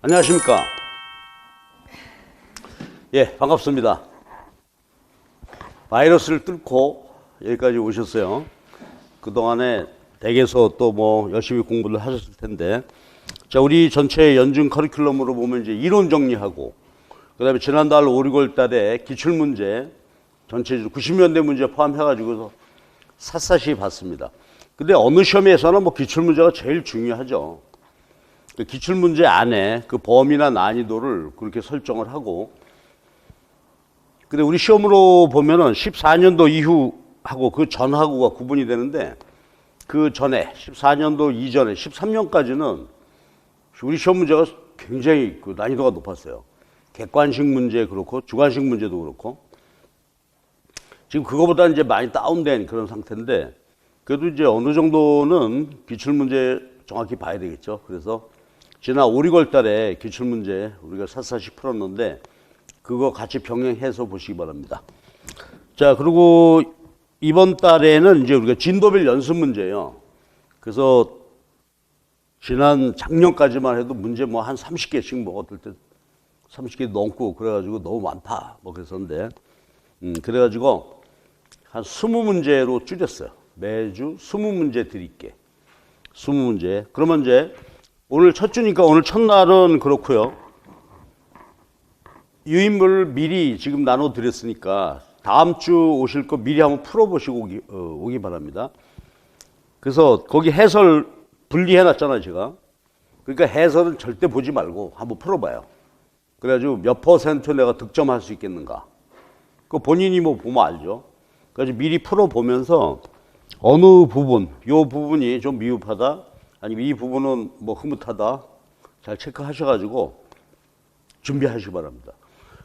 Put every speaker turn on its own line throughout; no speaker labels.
안녕하십니까. 예, 반갑습니다. 바이러스를 뚫고 여기까지 오셨어요. 그동안에 댁에서 또 뭐 열심히 공부를 하셨을 텐데, 자, 우리 전체 연중 커리큘럼으로 보면 이제 이론 정리하고, 그 다음에 지난달 5, 6월 달에 기출문제, 전체적으로 90년대 문제 포함해가지고서 샅샅이 봤습니다. 근데 어느 시험에서는 뭐 기출문제가 제일 중요하죠. 기출문제 안에 그 범위나 난이도를 그렇게 설정을 하고, 근데 우리 시험으로 보면은 14년도 이후하고 그 전하고가 구분이 되는데, 그 전에 14년도 이전에 13년까지는 우리 시험 문제가 굉장히 그 난이도가 높았어요. 객관식 문제 그렇고 주관식 문제도 그렇고. 지금 그거보다 이제 많이 다운된 그런 상태인데, 그래도 이제 어느 정도는 기출문제 정확히 봐야 되겠죠. 그래서 지난 5, 6월 달에 기출문제 우리가 샅샅이 풀었는데, 그거 같이 병행해서 보시기 바랍니다. 자, 그리고 이번 달에는 이제 우리가 진도별 연습 문제예요. 그래서 지난 작년까지만 해도 문제 뭐 한 30개씩 뭐 어떨 때 30개 넘고 그래가지고 너무 많다 뭐 그랬었는데, 그래가지고 한 20문제로 줄였어요. 매주 20문제 드릴게. 20문제. 그러면 이제 오늘 첫 주니까 오늘 첫날은 그렇고요. 유인물을 미리 지금 나눠 드렸으니까 다음 주 오실 거 미리 한번 풀어보시고 오기 바랍니다. 그래서 거기 해설 분리해 놨잖아요, 제가. 그러니까 해설은 절대 보지 말고 한번 풀어봐요. 그래가지고 몇 퍼센트 내가 득점할 수 있겠는가. 그 본인이 뭐 보면 알죠. 그래서 미리 풀어보면서 어느 부분, 요 부분이 좀 미흡하다, 아니면 이 부분은 뭐 흐뭇하다, 잘 체크하셔가지고 준비하시기 바랍니다.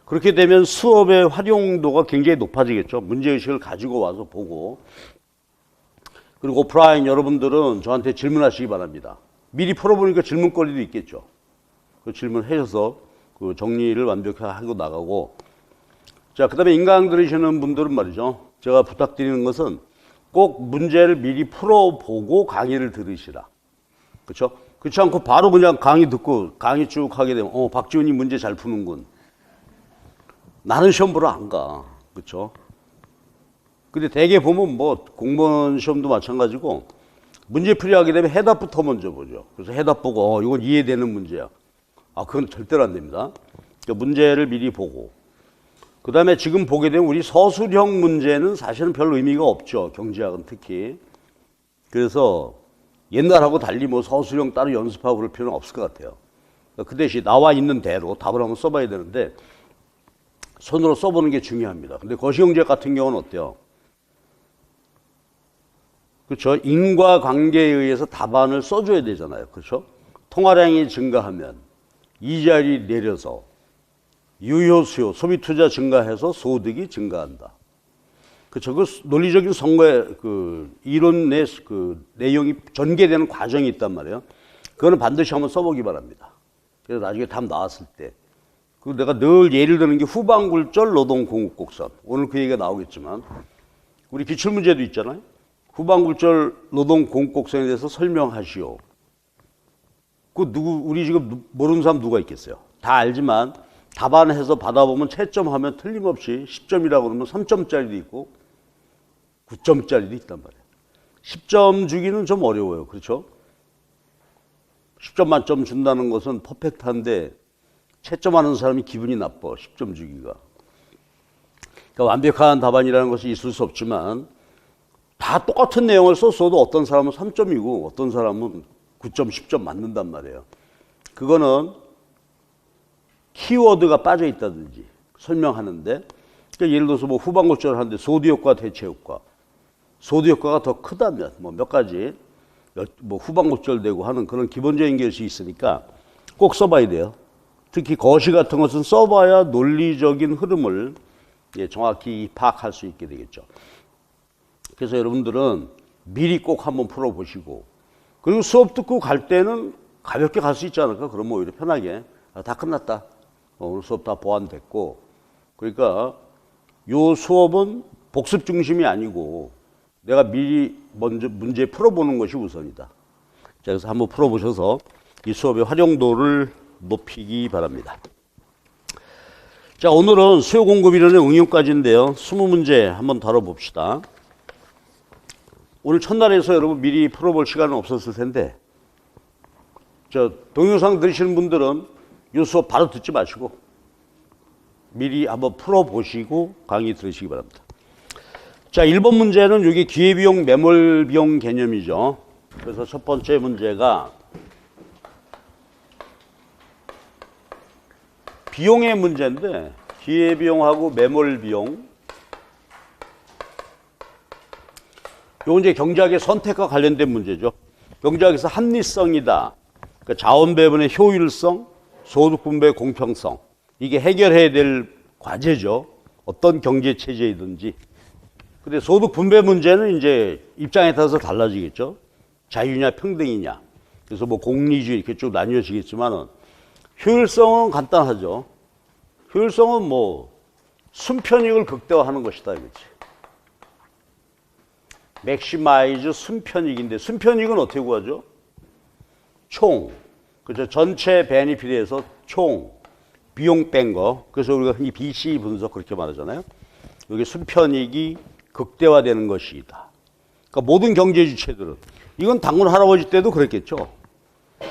그렇게 되면 수업의 활용도가 굉장히 높아지겠죠. 문제의식을 가지고 와서 보고. 그리고 오프라인 여러분들은 저한테 질문하시기 바랍니다. 미리 풀어보니까 질문거리도 있겠죠. 그 질문하셔서 그 정리를 완벽하게 하고 나가고. 자, 그 다음에 인강 들으시는 분들은 말이죠. 제가 부탁드리는 것은 꼭 문제를 미리 풀어보고 강의를 들으시라. 그렇죠? 그렇지 않고 바로 그냥 강의 듣고 강의 쭉 하게 되면 박지훈이 문제 잘 푸는군. 나는 시험 보러 안 가. 그렇죠? 근데 대개 보면 뭐 공무원 시험도 마찬가지고 문제풀이 하게 되면 해답부터 먼저 보죠. 그래서 해답 보고 이건 이해되는 문제야. 그건 절대로 안 됩니다. 그러니까 문제를 미리 보고, 그 다음에 지금 보게 되면 우리 서술형 문제는 사실은 별 의미가 없죠. 경제학은 특히. 그래서 옛날하고 달리 뭐 서술형 따로 연습하고 그럴 필요는 없을 것 같아요. 그 대신 나와 있는 대로 답을 한번 써봐야 되는데, 손으로 써보는 게 중요합니다. 근데 거시경제 같은 경우는 어때요? 그렇죠? 인과관계에 의해서 답안을 써줘야 되잖아요. 그렇죠? 통화량이 증가하면 이자율이 내려서 유효 수요, 소비 투자 증가해서 소득이 증가한다. 그렇죠? 그 논리적인 선거의 그 이론의 그 내용이 전개되는 과정이 있단 말이에요. 그거는 반드시 한번 써보기 바랍니다. 그래서 나중에 답 나왔을 때. 그리고 내가 늘 예를 드는 게 후반굴절 노동공급곡선. 오늘 그 얘기가 나오겠지만 우리 기출문제도 있잖아요. 후반굴절 노동공급곡선에 대해서 설명하시오. 우리 지금 모르는 사람 누가 있겠어요? 다 알지만 답안해서 받아보면 채점하면 틀림없이 10점이라고 그러면 3점짜리도 있고 9점짜리도 있단 말이에요. 10점 주기는 좀 어려워요. 그렇죠? 10점 만점 준다는 것은 퍼펙트한데 채점하는 사람이 기분이 나빠. 10점 주기가. 그러니까 완벽한 답안이라는 것이 있을 수 없지만 다 똑같은 내용을 썼어도 어떤 사람은 3점이고 어떤 사람은 9점, 10점 맞는단 말이에요. 그거는 키워드가 빠져 있다든지 설명하는데, 그러니까 예를 들어서 뭐 후반골절 하는데 소드 효과, 대체 효과. 소드 효과가 더 크다면 뭐 몇 가지 뭐 후반골절 되고 하는 그런 기본적인 것이 있으니까 꼭 써봐야 돼요. 특히 거시 같은 것은 써봐야 논리적인 흐름을 정확히 파악할 수 있게 되겠죠. 그래서 여러분들은 미리 꼭 한번 풀어보시고, 그리고 수업 듣고 갈 때는 가볍게 갈 수 있지 않을까? 그러면 오히려 편하게 다 끝났다. 오늘 수업 다 보완됐고, 그러니까 요 수업은 복습 중심이 아니고 내가 미리 먼저 문제 풀어보는 것이 우선이다. 자, 그래서 한번 풀어보셔서 이 수업의 활용도를 높이기 바랍니다. 자, 오늘은 수요 공급 이론의 응용까지인데요. 20문제 한번 다뤄봅시다. 오늘 첫날에서 여러분 미리 풀어볼 시간은 없었을 텐데, 동영상 들으시는 분들은 이 수업 바로 듣지 마시고 미리 한번 풀어보시고 강의 들으시기 바랍니다. 자, 1번 문제는 여기 기회비용, 매몰비용 개념이죠. 그래서 첫 번째 문제가 비용의 문제인데, 기회비용하고 매몰비용, 요건 이제 경제학의 선택과 관련된 문제죠. 경제학에서 합리성이다, 그러니까 자원 배분의 효율성, 소득 분배의 공평성, 이게 해결해야 될 과제죠. 어떤 경제 체제이든지. 근데 소득 분배 문제는 이제 입장에 따라서 달라지겠죠. 자유냐 평등이냐. 그래서 뭐 공리주의 이렇게 쭉 나뉘어지겠지만은, 효율성은 간단하죠. 효율성은 뭐 순편익을 극대화하는 것이다 이거지. 맥시마이즈 순편익인데, 순편익은 어떻게 구하죠? 총. 그죠? 전체 베니핏에서 총 비용 뺀 거. 그래서 우리가 흔히 BC 분석 그렇게 말하잖아요. 여기 순편익이 극대화되는 것이다. 그러니까 모든 경제 주체들은, 이건 당군 할아버지 때도 그랬겠죠.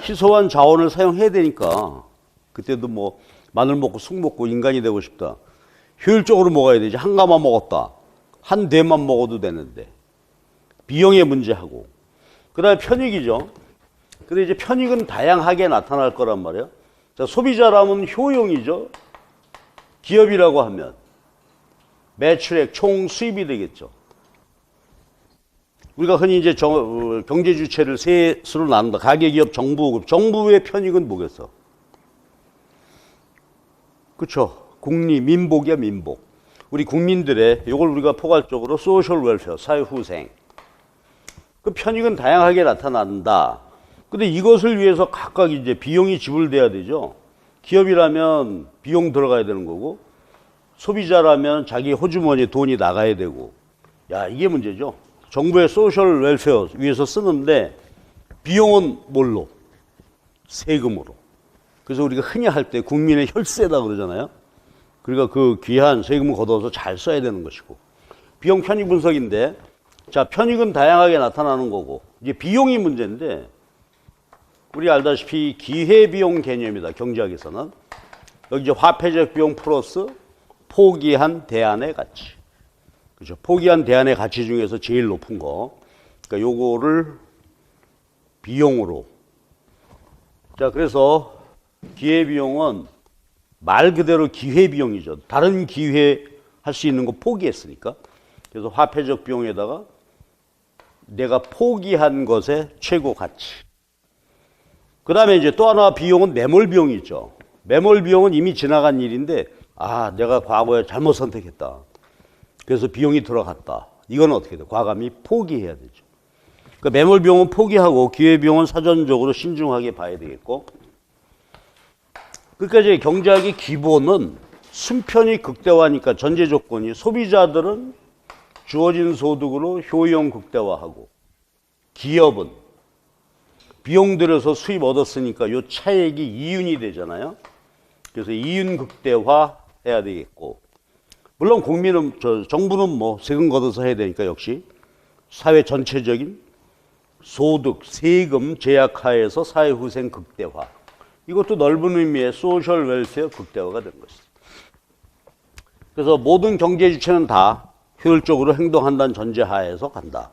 희소한 자원을 사용해야 되니까. 그때도 뭐 마늘 먹고 쑥 먹고 인간이 되고 싶다. 효율적으로 먹어야 되지. 한 가마 먹었다. 한 대만 먹어도 되는데. 비용의 문제하고. 그 다음에 편익이죠. 근데 이제 편익은 다양하게 나타날 거란 말이에요. 자, 소비자라면 효용이죠. 기업이라고 하면 매출액, 총 수입이 되겠죠. 우리가 흔히 이제 경제 주체를 세 수로 나눈다. 가계기업, 정부. 정부의 편익은 뭐겠어? 그렇죠. 국리, 민복이야, 민복. 우리 국민들의, 이걸 우리가 포괄적으로 소셜 웰페어, 사회후생. 그 편익은 다양하게 나타난다. 근데 이것을 위해서 각각 이제 비용이 지불돼야 되죠. 기업이라면 비용 들어가야 되는 거고, 소비자라면 자기 호주머니에 돈이 나가야 되고. 야, 이게 문제죠. 정부의 소셜 웰페어 위해서 쓰는데, 비용은 뭘로? 세금으로. 그래서 우리가 흔히 할 때 국민의 혈세다 그러잖아요. 그러니까 그 귀한 세금을 걷어서 잘 써야 되는 것이고. 비용 편익 분석인데, 자, 편익은 다양하게 나타나는 거고, 이제 비용이 문제인데, 우리 알다시피 기회비용 개념이다, 경제학에서는. 여기 이제 화폐적 비용 플러스 포기한 대안의 가치. 그죠? 포기한 대안의 가치 중에서 제일 높은 거. 그러니까 요거를 비용으로. 자, 그래서 기회비용은 말 그대로 기회비용이죠. 다른 기회 할 수 있는 거 포기했으니까. 그래서 화폐적 비용에다가 내가 포기한 것의 최고 가치. 그 다음에 이제 또 하나 비용은 매몰 비용이 있죠. 매몰 비용은 이미 지나간 일인데, 아, 내가 과거에 잘못 선택했다. 그래서 비용이 들어갔다. 이건 어떻게 돼? 과감히 포기해야 되죠. 그러니까 매몰 비용은 포기하고 기회 비용은 사전적으로 신중하게 봐야 되겠고. 그러니까 이제 경제학의 기본은 순편익 극대화니까 전제 조건이 소비자들은 주어진 소득으로 효용 극대화하고, 기업은 비용 들여서 수입 얻었으니까 요 차액이 이윤이 되잖아요. 그래서 이윤 극대화 해야 되겠고, 물론 국민은, 정부는 뭐 세금 걷어서 해야 되니까 역시 사회 전체적인 소득, 세금 제약하에서 사회후생 극대화. 이것도 넓은 의미의 소셜 웰페어 극대화가 된 것이죠. 그래서 모든 경제 주체는 다 효율적으로 행동한다는 전제하에서 간다.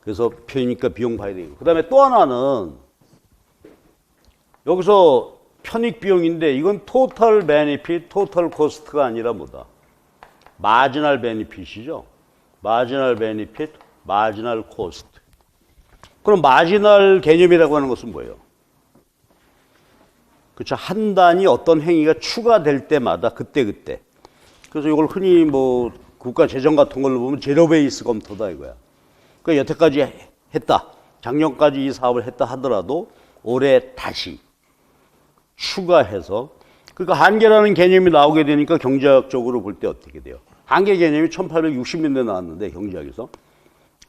그래서 편이니까 비용 봐야 되고. 그 다음에 또 하나는 여기서 편익 비용인데, 이건 토탈 베니핏, 토탈 코스트가 아니라 뭐다? 마지널 베니핏이죠. 마지널 베니핏, 마지널 코스트. 그럼 마지널 개념이라고 하는 것은 뭐예요? 그렇죠. 한 단위 어떤 행위가 추가될 때마다 그때. 그래서 이걸 흔히 뭐 국가 재정 같은 걸로 보면 제로 베이스 검토다 이거야. 그러니까 여태까지 했다. 작년까지 이 사업을 했다 하더라도 올해 다시 추가해서, 그러니까 한계라는 개념이 나오게 되니까 경제학적으로 볼 때 어떻게 돼요? 한계 개념이 1860년대에 나왔는데 경제학에서.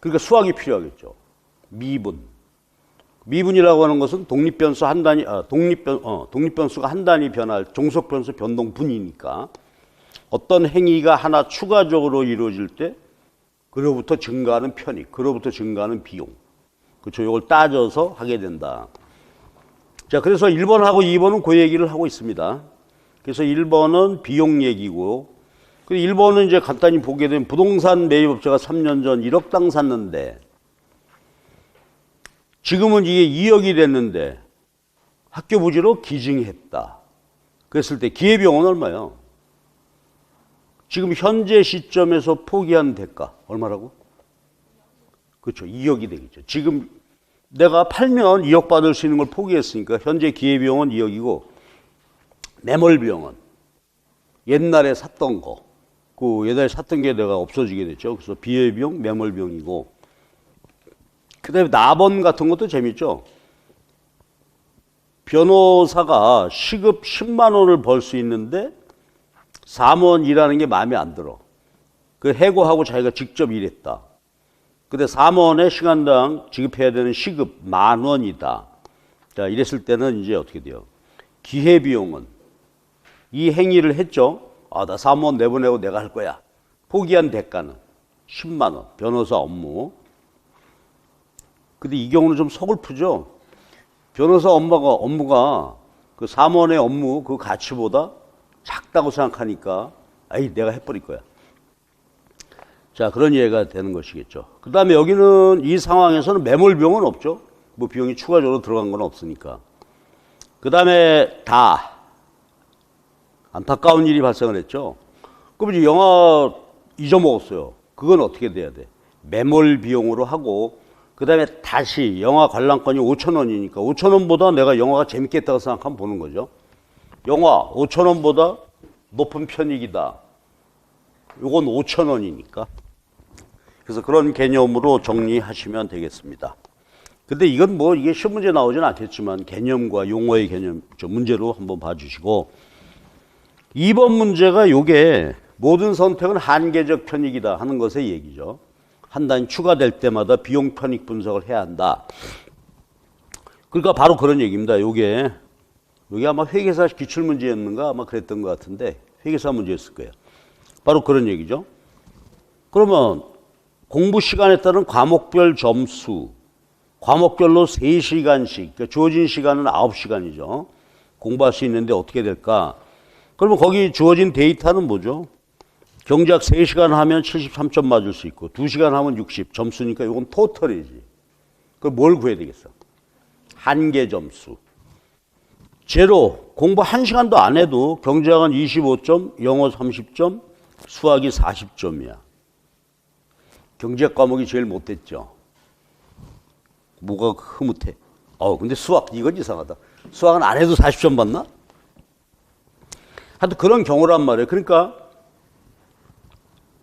그러니까 수학이 필요하겠죠. 미분, 미분이라고 하는 것은 독립변수 한 단위, 독립변수가 한 단위 변할 종속변수 변동분이니까 어떤 행위가 하나 추가적으로 이루어질 때 그로부터 증가하는 편익, 그로부터 증가하는 비용. 그렇죠. 이걸 따져서 하게 된다. 자, 그래서 1번하고 2번은 그 얘기를 하고 있습니다. 그래서 1번은 비용 얘기고, 1번은 이제 간단히 보게 되면 부동산 매입업자가 3년 전 1억당 샀는데 지금은 이게 2억이 됐는데 학교 부지로 기증했다. 그랬을 때 기회비용은 얼마예요? 지금 현재 시점에서 포기한 대가 얼마라고? 그렇죠. 2억이 되겠죠. 지금 내가 팔면 2억 받을 수 있는 걸 포기했으니까 현재 기회비용은 2억이고 매몰비용은 옛날에 샀던 거, 그 옛날에 샀던 게 내가 없어지게 됐죠. 그래서 비회비용, 매몰비용이고, 그다음에 납원 같은 것도 재밌죠. 변호사가 시급 10만 원을 벌 수 있는데 사무원 일하는 게 마음에 안 들어. 그 해고하고 자기가 직접 일했다. 근데 사무원의 시간당 지급해야 되는 시급 10,000원이다. 자, 이랬을 때는 이제 어떻게 돼요? 기회비용은 이 행위를 했죠. 아, 나 사무원 내보내고 내가 할 거야. 포기한 대가는 10만 원. 변호사 업무. 근데 이 경우는 좀 서글프죠. 변호사 업무가 그 사무원의 업무 그 가치보다 작다고 생각하니까 아이 내가 해버릴 거야. 자, 그런 이해가 되는 것이겠죠. 그 다음에 여기는 이 상황에서는 매몰 비용은 없죠. 뭐 비용이 추가적으로 들어간 건 없으니까. 그 다음에 안타까운 일이 발생을 했죠. 그럼 이제 영화 잊어먹었어요. 그건 어떻게 돼야 돼? 매몰 비용으로 하고 그 다음에 다시 영화 관람권이 5,000원이니까 5,000원보다 내가 영화가 재밌겠다고 생각하면 보는 거죠. 영화 5,000원보다 높은 편익이다. 이건 5,000원이니까. 그래서 그런 개념으로 정리하시면 되겠습니다. 근데 이건 뭐 이게 시험 문제 나오진 않겠지만 개념과 용어의 개념 문제로 한번 봐주시고 2번 문제가 요게 모든 선택은 한계적 편익이다 하는 것의 얘기죠. 한 단위 추가될 때마다 비용 편익 분석을 해야 한다. 그러니까 바로 그런 얘기입니다. 요게 아마 회계사 기출 문제였는가 아마 그랬던 것 같은데 회계사 문제였을 거예요. 바로 그런 얘기죠. 그러면 공부 시간에 따른 과목별 점수, 과목별로 3시간씩, 그러니까 주어진 시간은 9시간이죠. 공부할 수 있는데 어떻게 될까? 그러면 거기 주어진 데이터는 뭐죠? 경제학 3시간 하면 73점 맞을 수 있고 2시간 하면 60 점수니까 이건 토털이지. 그걸 뭘 구해야 되겠어? 한계 점수. 제로, 공부 1시간도 안 해도 경제학은 25점, 영어 30점, 수학이 40점이야. 경제학 과목이 제일 못됐죠. 뭐가 흐뭇해. 근데 수학, 이건 이상하다. 수학은 안 해도 40점 받나? 하여튼 그런 경우란 말이에요. 그러니까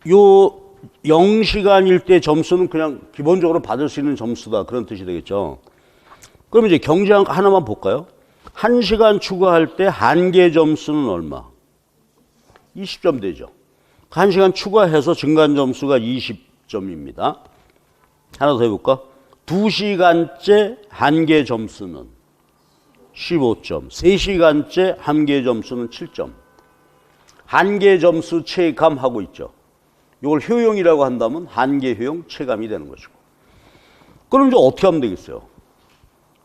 요 0시간일 때 점수는 그냥 기본적으로 받을 수 있는 점수다. 그런 뜻이 되겠죠. 그럼 이제 경제학 하나만 볼까요? 1시간 추가할 때 한계 점수는 얼마? 20점 되죠. 1시간 추가해서 증가한 점수가 20점입니다. 하나 더 해볼까? 2시간째 한계 점수는 15점. 3시간째 한계 점수는 7점. 한계 점수 체감하고 있죠. 이걸 효용이라고 한다면 한계 효용 체감이 되는 것이고. 그럼 이제 어떻게 하면 되겠어요?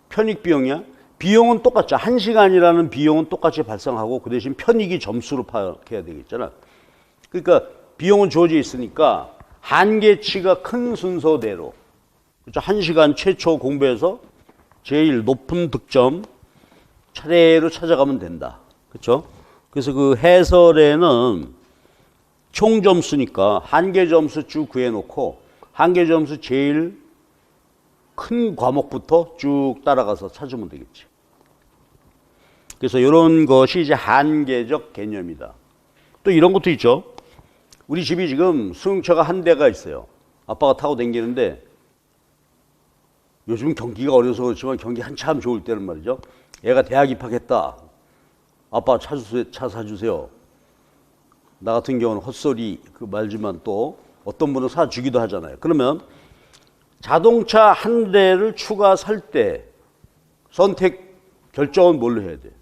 편익 비용이야? 비용은 똑같죠. 1시간이라는 비용은 똑같이 발생하고 그 대신 편익이 점수로 파악해야 되겠잖아. 그러니까 비용은 주어져 있으니까 한계치가 큰 순서대로 그렇죠. 1시간 최초 공부해서 제일 높은 득점 차례로 찾아가면 된다. 그렇죠? 그래서 그 해설에는 총 점수니까 한계 점수 쭉 구해놓고 한계 점수 제일 큰 과목부터 쭉 따라가서 찾으면 되겠지. 그래서 이런 것이 이제 한계적 개념이다. 또 이런 것도 있죠. 우리 집이 지금 승용차가 한 대가 있어요. 아빠가 타고 다니는데 요즘 경기가 어려서 그렇지만 경기 한참 좋을 때는 말이죠. 애가 대학 입학했다. 아빠 차 사주세요. 나 같은 경우는 헛소리 그 말지만 또 어떤 분은 사주기도 하잖아요. 그러면 자동차 한 대를 추가 살 때 선택 결정은 뭘로 해야 돼?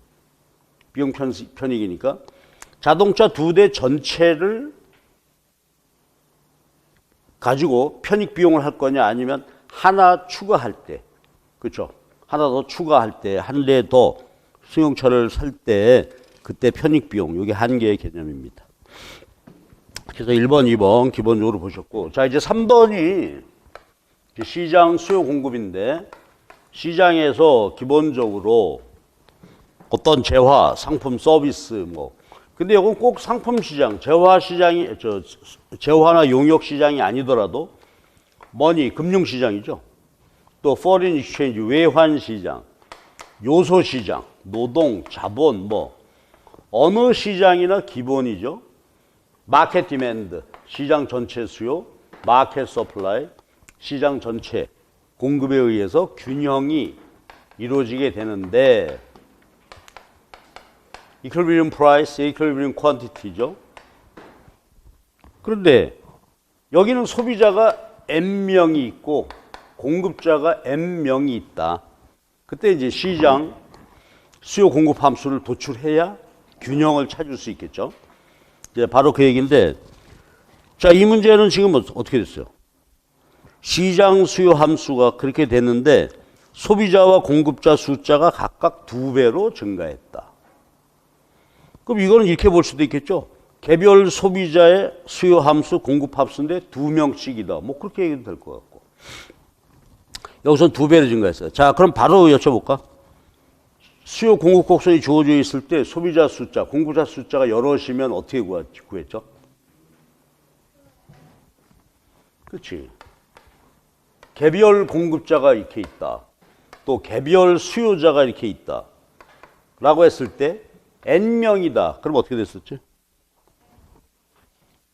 비용 편익이니까. 자동차 2대 전체를 가지고 편익 비용을 할 거냐 아니면 하나 추가할 때, 그렇죠? 하나 더 추가할 때, 한 대 더 승용차를 살 때 그때 편익 비용, 이게 한 개의 개념입니다. 그래서 1번, 2번 기본적으로 보셨고, 자 이제 3번이 시장 수요 공급인데 시장에서 기본적으로 어떤 재화, 상품, 서비스 뭐 근데 이건 꼭 상품 시장, 재화 시장이 재화나 용역 시장이 아니더라도 머니, 금융 시장이죠. 또 foreign exchange, 외환 시장, 요소 시장, 노동, 자본 뭐 어느 시장이나 기본이죠. 마켓 디맨드, 시장 전체 수요, 마켓 서플라이, 시장 전체 공급에 의해서 균형이 이루어지게 되는데 equilibrium price, equilibrium quantity죠. 그런데 여기는 소비자가 N명이 있고 공급자가 N명이 있다. 그때 이제 시장 수요 공급 함수를 도출해야 균형을 찾을 수 있겠죠. 이제 바로 그 얘기인데, 자, 이 문제는 지금 어떻게 됐어요? 시장 수요 함수가 그렇게 됐는데 소비자와 공급자 숫자가 각각 2배로 증가했다. 그럼 이거는 이렇게 볼 수도 있겠죠. 개별 소비자의 수요 함수, 공급 함수인데 2명씩이다. 뭐 그렇게 얘기도 될 것 같고. 여기서는 2배로 증가했어요. 자, 그럼 바로 여쭤볼까? 수요 공급 곡선이 주어져 있을 때 소비자 숫자, 공급자 숫자가 여럿이면 어떻게 구했죠? 그렇지. 개별 공급자가 이렇게 있다. 또 개별 수요자가 이렇게 있다. 라고 했을 때 N명이다. 그럼 어떻게 됐었지?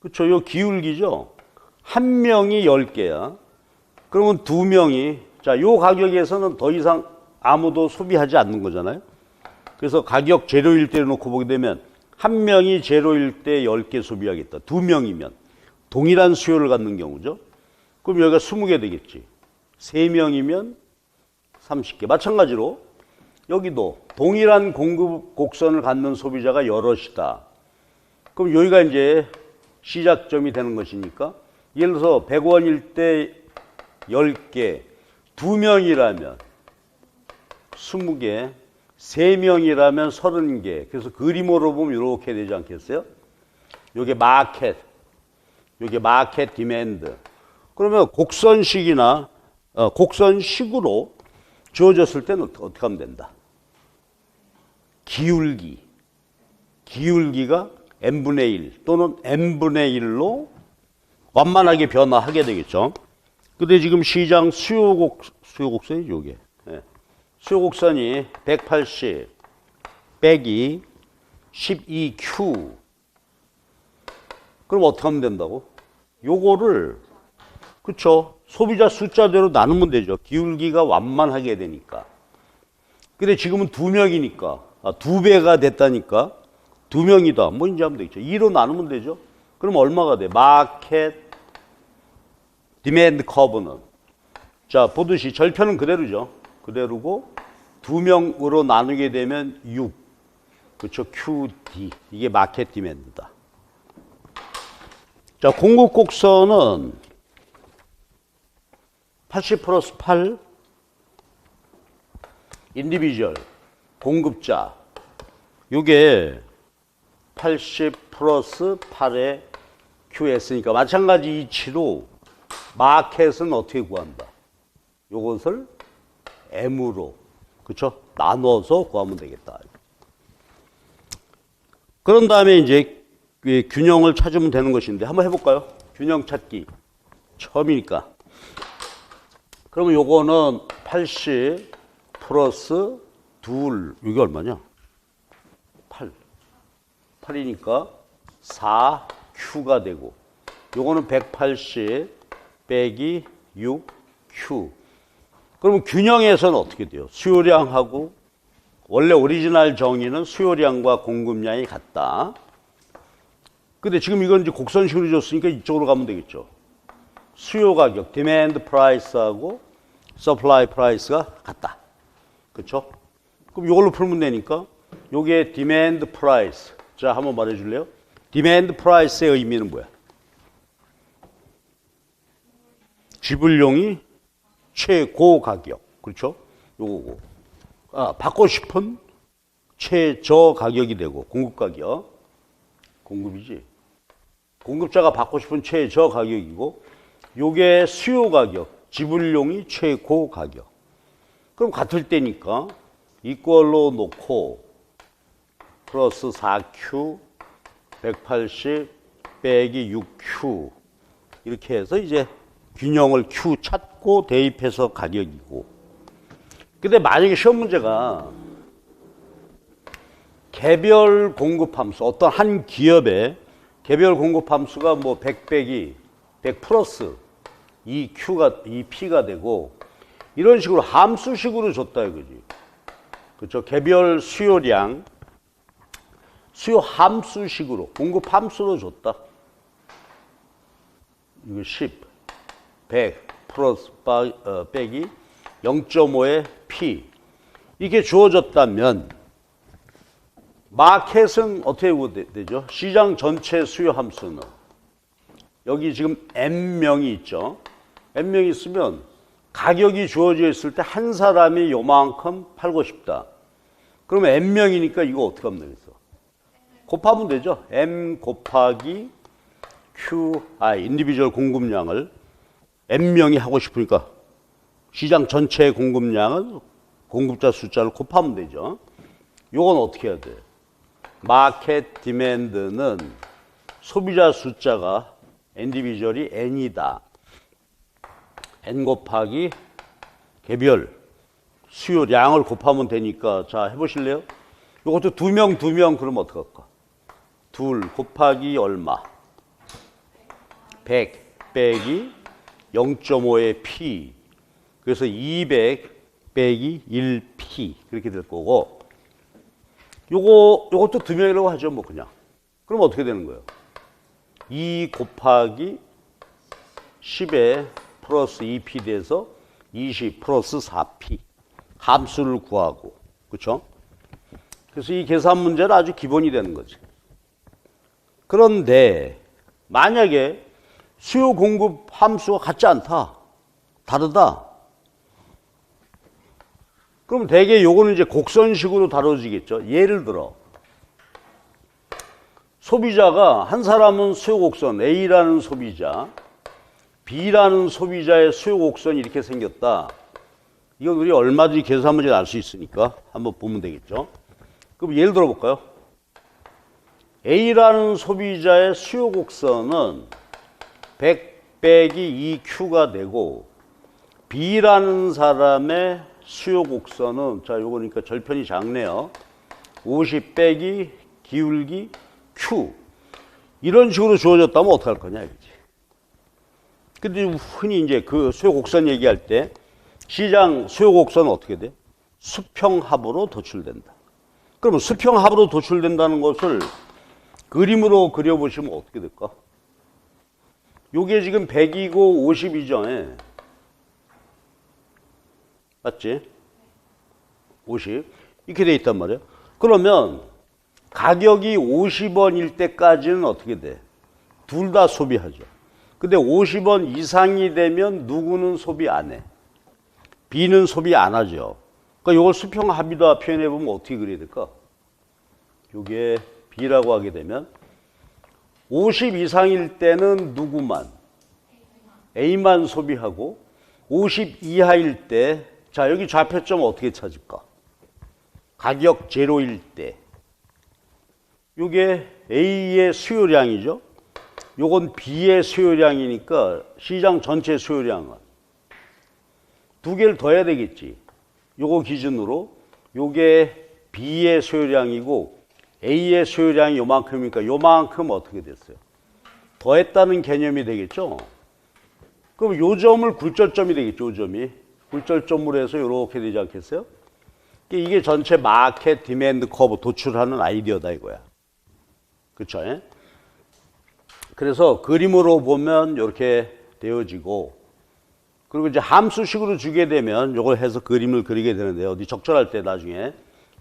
그렇죠. 이 기울기죠. 한 명이 10개야. 그러면 2명이, 자, 이 가격에서는 더 이상 아무도 소비하지 않는 거잖아요. 그래서 가격 제로일 때 놓고 보게 되면 한 명이 제로일 때 10개 소비하겠다. 2명이면 동일한 수요를 갖는 경우죠. 그럼 여기가 20개 되겠지. 3명이면 30개. 마찬가지로 여기도 동일한 공급 곡선을 갖는 소비자가 여럿이다. 그럼 여기가 이제 시작점이 되는 것이니까 예를 들어서 100원일 때 10개, 2명이라면 20개, 3명이라면 30개. 그래서 그림으로 보면 이렇게 되지 않겠어요? 요게 마켓, 요게 마켓 디맨드. 그러면 곡선식이나 곡선식으로 주어졌을 때는 어떻게 하면 된다? 기울기가 n분의 1 또는 n분의 1로 완만하게 변화하게 되겠죠. 근데 지금 시장 수요곡선이 요게. 네. 수요곡선이 180 빼기 12Q. 그럼 어떻게 하면 된다고? 요거를, 그쵸. 소비자 숫자대로 나누면 되죠. 기울기가 완만하게 되니까. 근데 지금은 2명이니까, 2배가 됐다니까, 2명이다. 뭐 이제 하면 되겠죠. 2로 나누면 되죠. 그럼 얼마가 돼? 마켓 디맨드 커브는. 자, 보듯이 절편은 그대로죠. 그대로고, 2명으로 나누게 되면 6. 그렇죠. QD. 이게 마켓 디맨드다. 자, 공급 곡선은 80 플러스 8 인디비주얼 공급자 요게 80 플러스 8의 QS니까 마찬가지 이치로 마켓은 어떻게 구한다? 요것을 M으로 그렇죠? 나눠서 구하면 되겠다. 그런 다음에 이제 균형을 찾으면 되는 것인데 한번 해볼까요? 균형 찾기 처음이니까. 그러면 요거는 80 플러스 2, 이게 얼마냐? 8. 8이니까 4Q가 되고, 요거는 180 빼기 6Q. 그러면 균형에서는 어떻게 돼요? 수요량하고, 원래 오리지널 정의는 수요량과 공급량이 같다. 근데 지금 이건 이제 곡선식으로 줬으니까 이쪽으로 가면 되겠죠. 수요 가격, demand price하고 supply price가 같다. 그쵸? 그럼 이걸로 풀면 되니까 요게 demand price. 자, 한번 말해 줄래요? demand price의 의미는 뭐야? 지불용이 최고 가격. 그렇죠? 요거고. 받고 싶은 최저 가격이 되고, 공급 가격. 공급이지. 공급자가 받고 싶은 최저 가격이고, 요게 수요 가격. 지불용이 최고 가격. 그럼 같을 때니까 이꼴로 놓고 플러스 4Q 180 빼기 6Q 이렇게 해서 이제 균형을 Q 찾고 대입해서 가격이고. 근데 만약에 시험 문제가 개별 공급 함수, 어떤 한 기업의 개별 공급 함수가 뭐 100 빼기 100 플러스 이 Q가 이 P가 되고 이런 식으로 함수식으로 줬다 이거지. 그렇죠? 개별 수요량 수요 함수식으로 공급 함수로 줬다. 이거 10, 100 플러스 빼기 0.5의 P 이게 주어졌다면 마켓은 어떻게 되죠? 시장 전체 수요 함수는 여기 지금 N명이 있죠. N명이 있으면 가격이 주어져 있을 때 한 사람이 요만큼 팔고 싶다. 그러면 N명이니까 이거 어떻게 하면 되겠어? 곱하면 되죠. M 곱하기 QI, 인디비주얼 공급량을 N명이 하고 싶으니까 시장 전체의 공급량은 공급자 숫자를 곱하면 되죠. 요건 어떻게 해야 돼? 마켓 디맨드는 소비자 숫자가 인디비주얼이 N이다. N 곱하기 개별 수요량을 곱하면 되니까 자 해보실래요? 이것도 두 명 그러면 어떡할까? 둘 곱하기 얼마? 100 빼기 0.5의 P 그래서 200 빼기 1P 그렇게 될 거고 요것도 두 명이라고 하죠 뭐 그냥. 그럼 어떻게 되는 거예요? 2 곱하기 10에 플러스 2P 돼서 20 플러스 4P 함수를 구하고 그렇죠? 그래서 이 계산 문제는 아주 기본이 되는 거지. 그런데 만약에 수요 공급 함수가 같지 않다. 다르다. 그럼 대개 요거는 이제 곡선식으로 다뤄지겠죠. 예를 들어 소비자가 한 사람은 수요 곡선 A라는 소비자 B라는 소비자의 수요 곡선이 이렇게 생겼다. 이건 우리 얼마든지 계산 문제 알 수 있으니까 한번 보면 되겠죠. 그럼 예를 들어 볼까요? A라는 소비자의 수요 곡선은 100 빼기 2Q가 되고 B라는 사람의 수요 곡선은 자 요거니까 절편이 작네요. 50 빼기 기울기 Q 이런 식으로 주어졌다면 어떻게 할 거냐 이거지. 근데 흔히 이제 그 수요 곡선 얘기할 때 시장 수요 곡선은 어떻게 돼? 수평합으로 도출된다. 그러면 수평합으로 도출된다는 것을 그림으로 그려보시면 어떻게 될까? 요게 지금 100이고 50이죠. 맞지? 50 이렇게 돼 있단 말이에요. 그러면 가격이 50원일 때까지는 어떻게 돼? 둘 다 소비하죠. 근데 50원 이상이 되면 누구는 소비 안 해? B는 소비 안 하죠. 그러니까 이걸 수평합이다 표현해 보면 어떻게 그려야 될까? 이게 B라고 하게 되면 50 이상일 때는 누구만? A만 소비하고 50 이하일 때 자 여기 좌표점 어떻게 찾을까? 가격 제로일 때 이게 A의 수요량이죠. 요건 B의 수요량이니까 시장 전체 수요량은 두 개를 더 해야 되겠지. 요거 기준으로 요게 B의 수요량이고 A의 수요량이 요만큼이니까 요만큼 어떻게 됐어요? 더했다는 개념이 되겠죠. 그럼 요 점을 굴절점이 되겠죠. 요 점이 굴절점으로 해서 이렇게 되지 않겠어요? 이게 전체 마켓 디맨드 커브 도출하는 아이디어다 이거야. 그렇죠? 그래서 그림으로 보면 이렇게 되어지고 그리고 이제 함수식으로 주게 되면 이걸 해서 그림을 그리게 되는데 어디 적절할 때 나중에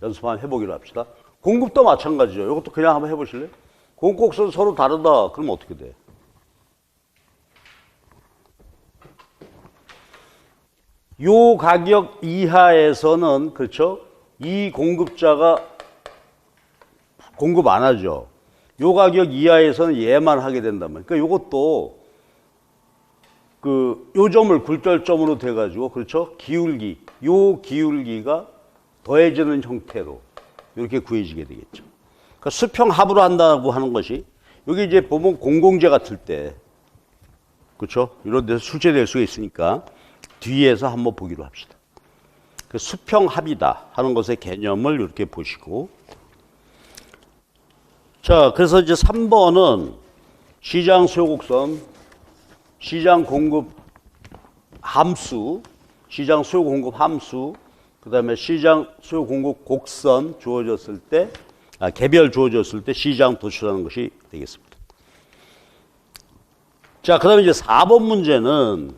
연습 한번 해보기로 합시다. 공급도 마찬가지죠. 이것도 그냥 한번 해보실래요? 공곡선 서로 다르다. 그러면 어떻게 돼? 요 가격 이하에서는 그렇죠? 이 공급자가 공급 안 하죠. 요 가격 이하에서는 얘만 하게 된다면. 그러니까 요것도 요 점을 굴절점으로 돼가지고 그렇죠? 기울기. 요 기울기가 더해지는 형태로 이렇게 구해지게 되겠죠. 그러니까 수평 합으로 한다고 하는 것이 여기 이제 보면 공공재 같을 때 그렇죠? 이런 데서 출제될 수가 있으니까 뒤에서 한번 보기로 합시다. 그 수평 합이다 하는 것의 개념을 이렇게 보시고 자, 그래서 이제 3번은 시장 수요 곡선, 시장 공급 함수, 시장 수요 공급 함수, 그 다음에 시장 수요 공급 곡선 주어졌을 때, 개별 주어졌을 때 시장 도출하는 것이 되겠습니다. 자, 그 다음에 이제 4번 문제는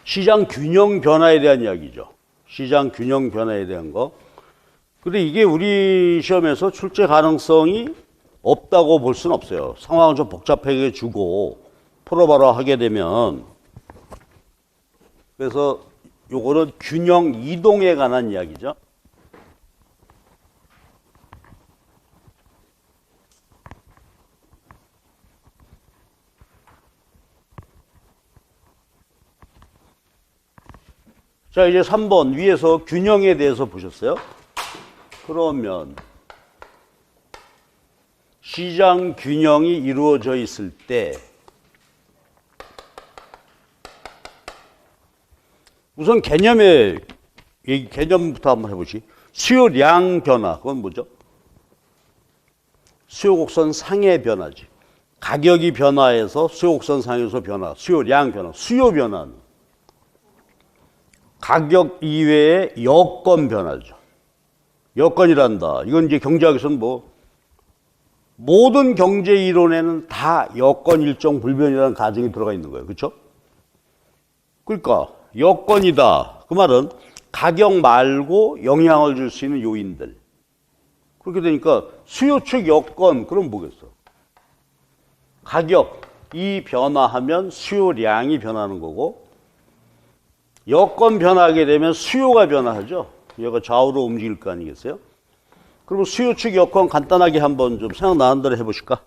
시장 균형 변화에 대한 이야기죠. 시장 균형 변화에 대한 거. 근데 이게 우리 시험에서 출제 가능성이 없다고 볼 수는 없어요. 상황을 좀 복잡하게 주고 풀어봐라 하게 되면 그래서 요거는 균형 이동에 관한 이야기죠. 자, 이제 3번 위에서 균형에 대해서 보셨어요? 그러면 시장 균형이 이루어져 있을 때 우선 개념부터 한번 해보시. 수요량 변화, 그건 뭐죠? 수요곡선 상의 변화지. 가격이 변화해서 수요곡선 상에서 변화, 수요량 변화, 수요 변화는 가격 이외의 여건 변화죠. 여건이란다. 이건 이제 경제학에서는 모든 경제 이론에는 다 여건 일정 불변이라는 가정이 들어가 있는 거예요. 그렇죠? 그러니까 여건이다. 그 말은 가격 말고 영향을 줄 수 있는 요인들. 그렇게 되니까 수요 측 여건, 그럼 뭐겠어? 가격이 변화하면 수요량이 변하는 거고 여건 변화하게 되면 수요가 변화하죠. 얘가 좌우로 움직일 거 아니겠어요? 그럼 수요 측 여건 간단하게 한번 좀 생각나는 대로 해보실까?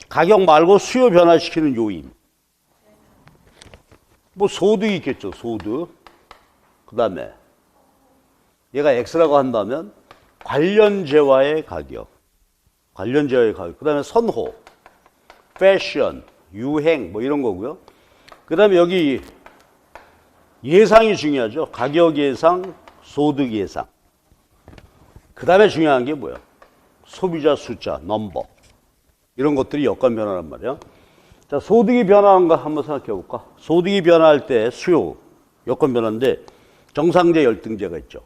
가격 말고 수요 변화시키는 요인. 소득이 있겠죠, 소득. 그 다음에 얘가 X라고 한다면 관련재와의 가격. 관련재와의 가격. 그 다음에 선호, 패션, 유행 이런 거고요. 그 다음에 여기 예상이 중요하죠. 가격 예상, 소득 예상. 그 다음에 중요한 게 뭐야? 소비자 숫자, 넘버. 이런 것들이 여건 변화란 말이야. 자, 소득이 변화하는 거 한번 생각해 볼까? 소득이 변화할 때 수요, 여건 변화인데 정상재, 열등재가 있죠.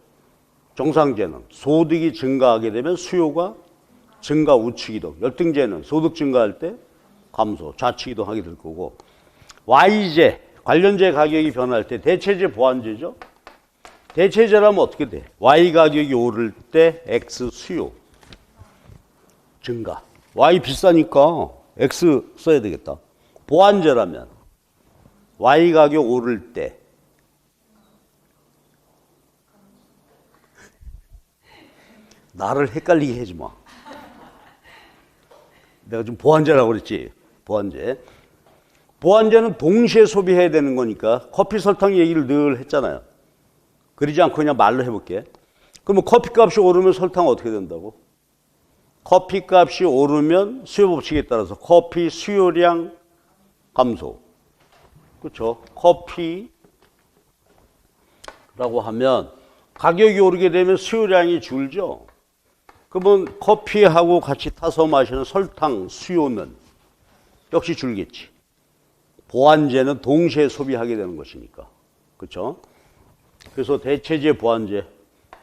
정상재는 소득이 증가하게 되면 수요가 증가 우측 이동. 열등재는 소득 증가할 때 감소, 좌측 이동하게 될 거고. Y재, 관련재 가격이 변할 때 대체재, 보완재죠. 대체재라면 어떻게 돼? Y 가격이 오를 때 X 수요 증가. Y 비싸니까 X 써야 되겠다. 보완재라면 Y 가격 오를 때 나를 헷갈리게 하지 마. 내가 좀 보완재라고 그랬지. 보완재. 보완재는 동시에 소비해야 되는 거니까 커피 설탕 얘기를 늘 했잖아요. 그러지 않고 그냥 말로 해볼게. 그러면 커피값이 오르면 설탕은 어떻게 된다고? 커피값이 오르면 수요 법칙에 따라서 커피 수요량 감소. 그렇죠? 커피라고 하면 가격이 오르게 되면 수요량이 줄죠. 그러면 커피하고 같이 타서 마시는 설탕 수요는 역시 줄겠지. 보완재는 동시에 소비하게 되는 것이니까. 그렇죠? 그래서 대체재, 보완재.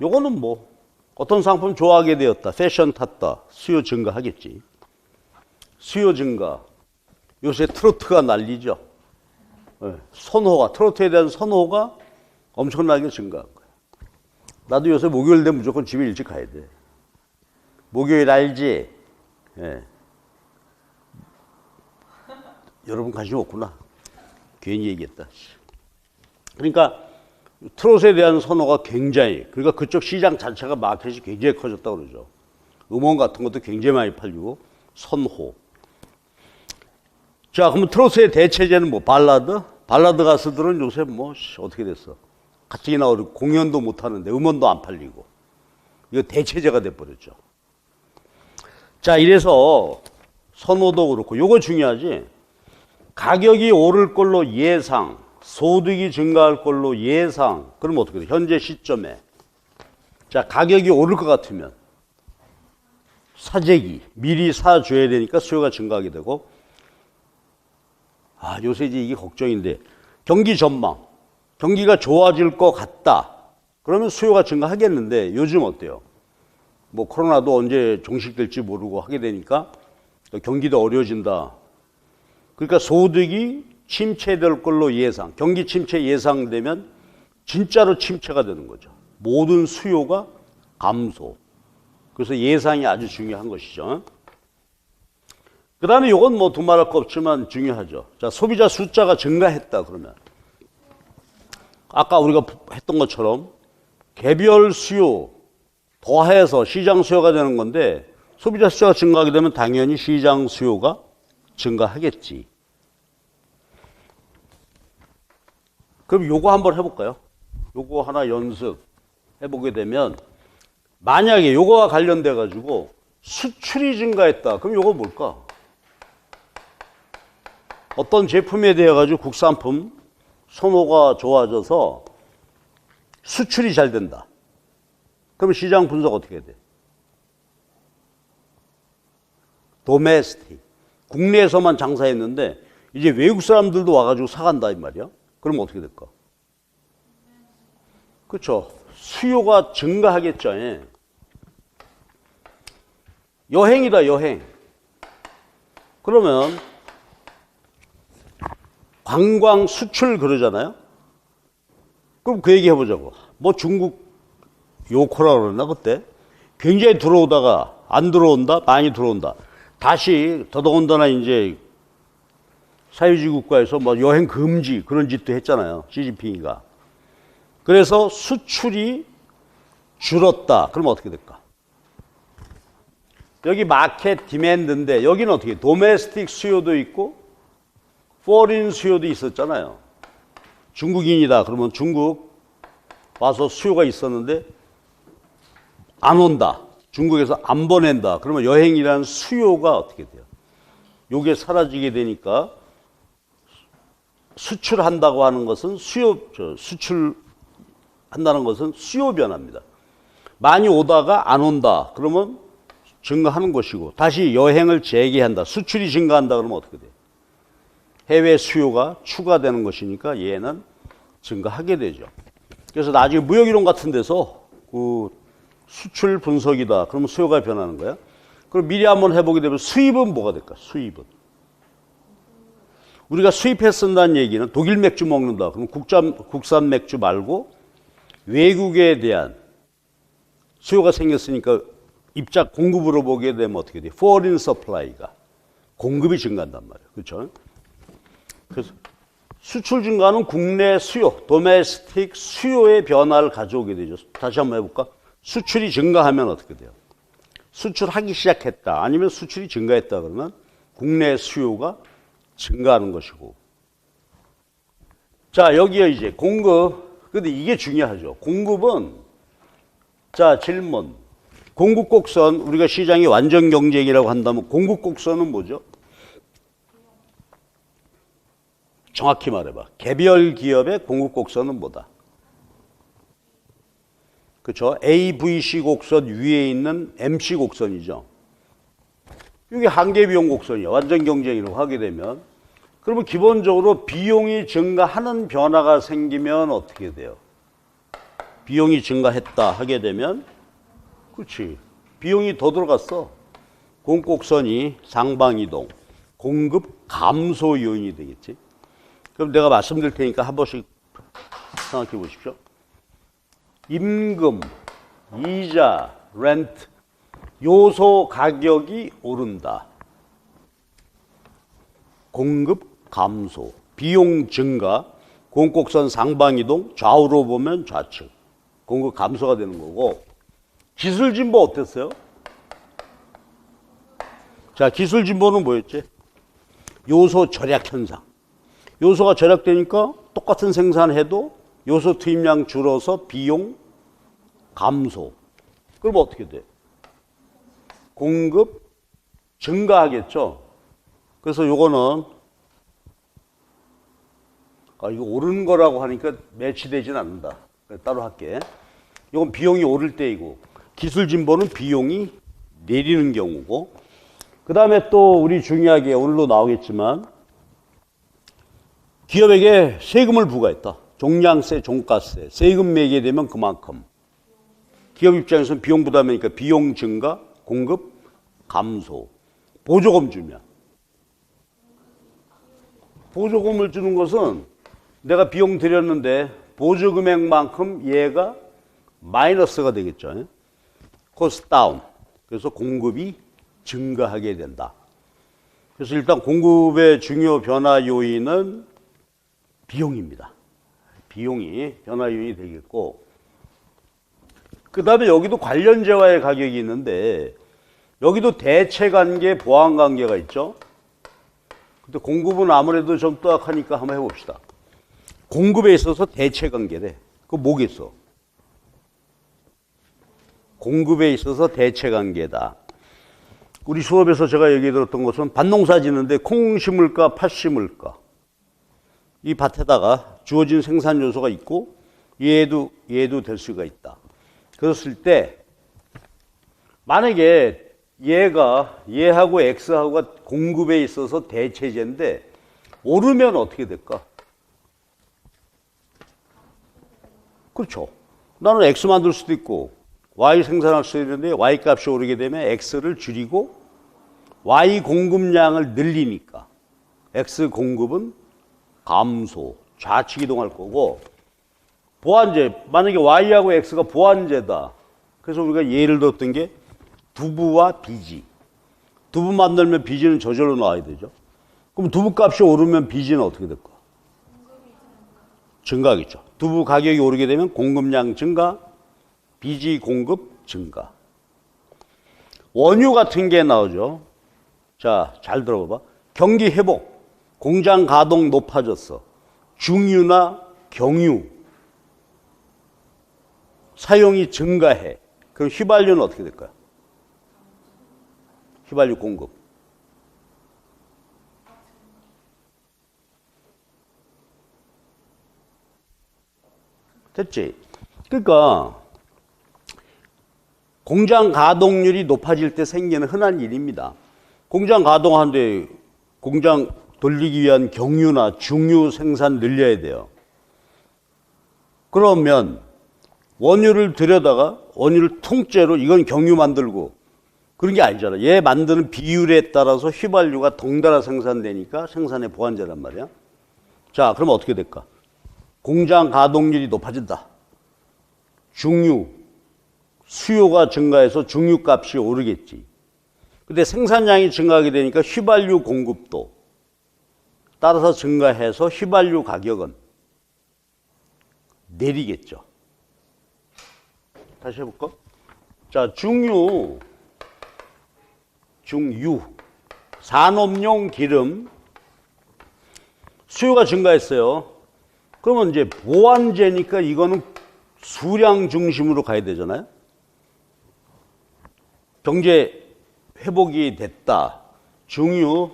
요거는 어떤 상품 좋아하게 되었다. 패션 탔다. 수요 증가하겠지. 수요 증가. 요새 트로트가 난리죠. 선호가, 트로트에 대한 선호가 엄청나게 증가한 거예요. 나도 요새 목요일 되면 무조건 집에 일찍 가야 돼. 목요일 알지? 예. 여러분 관심 없구나. 괜히 얘기했다. 그러니까 트롯에 대한 선호가 굉장히, 그러니까 그쪽 시장 자체가 마켓이 굉장히 커졌다고 그러죠. 음원 같은 것도 굉장히 많이 팔리고, 선호. 자, 그러면 트롯의 대체제는 뭐 발라드? 발라드 가수들은 요새 뭐 어떻게 됐어? 가뜩이 나오고 공연도 못 하는데 음원도 안 팔리고. 이거 대체제가 돼버렸죠. 자, 이래서 선호도 그렇고, 요거 중요하지. 가격이 오를 걸로 예상, 소득이 증가할 걸로 예상. 그럼 어떻게 돼? 현재 시점에. 자, 가격이 오를 것 같으면 사재기, 미리 사줘야 되니까 수요가 증가하게 되고, 요새 이제 이게 걱정인데, 경기 전망. 경기가 좋아질 것 같다. 그러면 수요가 증가하겠는데, 요즘 어때요? 뭐 코로나도 언제 종식될지 모르고 하게 되니까 경기도 어려워진다. 그러니까 소득이 침체될 걸로 예상, 경기 침체 예상되면 진짜로 침체가 되는 거죠. 모든 수요가 감소. 그래서 예상이 아주 중요한 것이죠. 그 다음에 이건 뭐 두말할 거 없지만 중요하죠. 자, 소비자 숫자가 증가했다 그러면 아까 우리가 했던 것처럼 개별 수요 더해서 시장 수요가 되는 건데, 소비자 숫자가 증가하게 되면 당연히 시장 수요가 증가하겠지. 그럼 요거 한번 해볼까요? 요거 하나 연습해보게 되면, 만약에 요거와 관련돼 가지고 수출이 증가했다. 그럼 요거 뭘까? 어떤 제품에 대해 가지고 국산품 선호가 좋아져서 수출이 잘 된다. 그럼 시장 분석 어떻게 해야 돼? 도메스틱. 국내에서만 장사했는데 이제 외국 사람들도 와가지고 사간다 이 말이야. 그럼 어떻게 될까? 그렇죠. 수요가 증가하겠죠. 예. 여행이다, 여행. 그러면 관광 수출 그러잖아요. 그럼 그 얘기 해보자고. 뭐 중국 요코라 그러나 그때 굉장히 들어오다가 안 들어온다, 많이 들어온다. 다시 더더군다나 이제 사회주의 국가에서 뭐 여행 금지 그런 짓도 했잖아요. 시진핑이가. 그래서 수출이 줄었다. 그럼 어떻게 될까? 여기 마켓 디맨드인데 여기는 어떻게? 도메스틱 수요도 있고 포린 수요도 있었잖아요. 중국인이다. 그러면 중국 와서 수요가 있었는데 안 온다. 중국에서 안 보낸다. 그러면 여행이라는 수요가 어떻게 돼요? 요게 사라지게 되니까 수출한다고 하는 것은 수출한다는 것은 수요 변화입니다. 많이 오다가 안 온다. 그러면 증가하는 것이고 다시 여행을 재개한다. 수출이 증가한다. 그러면 어떻게 돼요? 해외 수요가 추가되는 것이니까 얘는 증가하게 되죠. 그래서 나중에 무역이론 같은 데서 그 수출 분석이다. 그러면 수요가 변하는 거야. 그럼 미리 한번 해보게 되면 수입은 뭐가 될까? 수입은. 우리가 수입해 쓴다는 얘기는 독일 맥주 먹는다. 그럼 국산 맥주 말고 외국에 대한 수요가 생겼으니까 입작 공급으로 보게 되면 어떻게 돼요? foreign supply가 공급이 증가한단 말이에요. 그렇죠? 그래서 수출 증가는 국내 수요, 도메스틱 수요의 변화를 가져오게 되죠. 다시 한번 해볼까? 수출이 증가하면 어떻게 돼요? 수출하기 시작했다. 아니면 수출이 증가했다. 그러면 국내 수요가 증가하는 것이고. 자, 여기에 이제 공급. 근데 이게 중요하죠. 공급은, 자, 질문. 공급 곡선, 우리가 시장이 완전 경쟁이라고 한다면 공급 곡선은 뭐죠? 정확히 말해봐. 개별 기업의 공급 곡선은 뭐다? 그렇죠? AVC 곡선 위에 있는 MC 곡선이죠. 이게 한계 비용 곡선이야. 완전 경쟁이라고 하게 되면. 그러면 기본적으로 비용이 증가하는 변화가 생기면 어떻게 돼요? 비용이 증가했다 하게 되면, 그렇지. 비용이 더 들어갔어. 공급 곡선이 상방이동, 공급 감소 요인이 되겠지. 그럼 내가 말씀드릴 테니까 한 번씩 생각해 보십시오. 임금, 이자, 렌트, 요소 가격이 오른다. 공급 감소, 비용 증가, 공곡선 상방이동, 좌우로 보면 좌측. 공급 감소가 되는 거고, 기술 진보 어땠어요? 자, 기술 진보는 뭐였지? 요소 절약 현상. 요소가 절약되니까 똑같은 생산해도 요소 투입량 줄어서 비용 감소. 그럼 어떻게 돼? 공급 증가하겠죠. 그래서 요거는 이거 오르는 거라고 하니까 매치되진 않는다. 따로 할게. 이건 비용이 오를 때이고, 기술 진보는 비용이 내리는 경우고, 그 다음에 또 우리 중요하게 오늘도 나오겠지만 기업에게 세금을 부과했다. 종량세, 종가세. 세금 매게 되면 그만큼. 기업 입장에서는 비용 부담이니까 비용 증가, 공급 감소. 보조금 주면. 보조금을 주는 것은 내가 비용 들였는데 보조금액만큼 얘가 마이너스가 되겠죠. 코스트 다운. 그래서 공급이 증가하게 된다. 그래서 일단 공급의 중요 변화 요인은 비용입니다. 비용이 변화 요인이 되겠고, 그 다음에 여기도 관련재와의 가격이 있는데 여기도 대체관계, 보완관계가 있죠. 근데 공급은 아무래도 좀 또악하니까 한번 해봅시다. 공급에 있어서 대체관계래. 그거 뭐겠어? 공급에 있어서 대체관계다. 우리 수업에서 제가 얘기 들었던 것은 밭농사 짓는데 콩 심을까 팥 심을까, 이 밭에다가 주어진 생산 요소가 있고 얘도 될 수가 있다. 그랬을 때 만약에 얘하고 X하고가 공급에 있어서 대체제인데 오르면 어떻게 될까? 그렇죠. 나는 X 만들 수도 있고 Y 생산할 수도 있는데 Y 값이 오르게 되면 X를 줄이고 Y 공급량을 늘리니까 X 공급은 감소, 좌측 이동할 거고, 보완제, 만약에 Y하고 X가 보완제다. 그래서 우리가 예를 들었던 게 두부와 비지. 두부 만들면 비지는 저절로 나와야 되죠. 그럼 두부 값이 오르면 비지는 어떻게 될까? 증가하겠죠. 두부 가격이 오르게 되면 공급량 증가, 비지 공급 증가. 원유 같은 게 나오죠. 자, 잘 들어봐봐. 경기 회복. 공장 가동 높아졌어. 중유나 경유 사용이 증가해. 그럼 휘발유는 어떻게 될까요? 휘발유 공급. 됐지? 그러니까 공장 가동률이 높아질 때 생기는 흔한 일입니다. 공장 가동하는데 공장 돌리기 위한 경유나 중유 생산 늘려야 돼요. 그러면 원유를 들여다가 원유를 통째로 이건 경유 만들고 그런 게 아니잖아. 얘 만드는 비율에 따라서 휘발유가 덩달아 생산되니까 생산의 보완제란 말이야. 자, 그럼 어떻게 될까? 공장 가동률이 높아진다. 중유, 수요가 증가해서 중유 값이 오르겠지. 근데 생산량이 증가하게 되니까 휘발유 공급도 따라서 증가해서 휘발유 가격은 내리겠죠. 다시 해볼까? 자, 중유, 산업용 기름, 수요가 증가했어요. 그러면 이제 보완제니까 이거는 수량 중심으로 가야 되잖아요. 경제 회복이 됐다. 중유,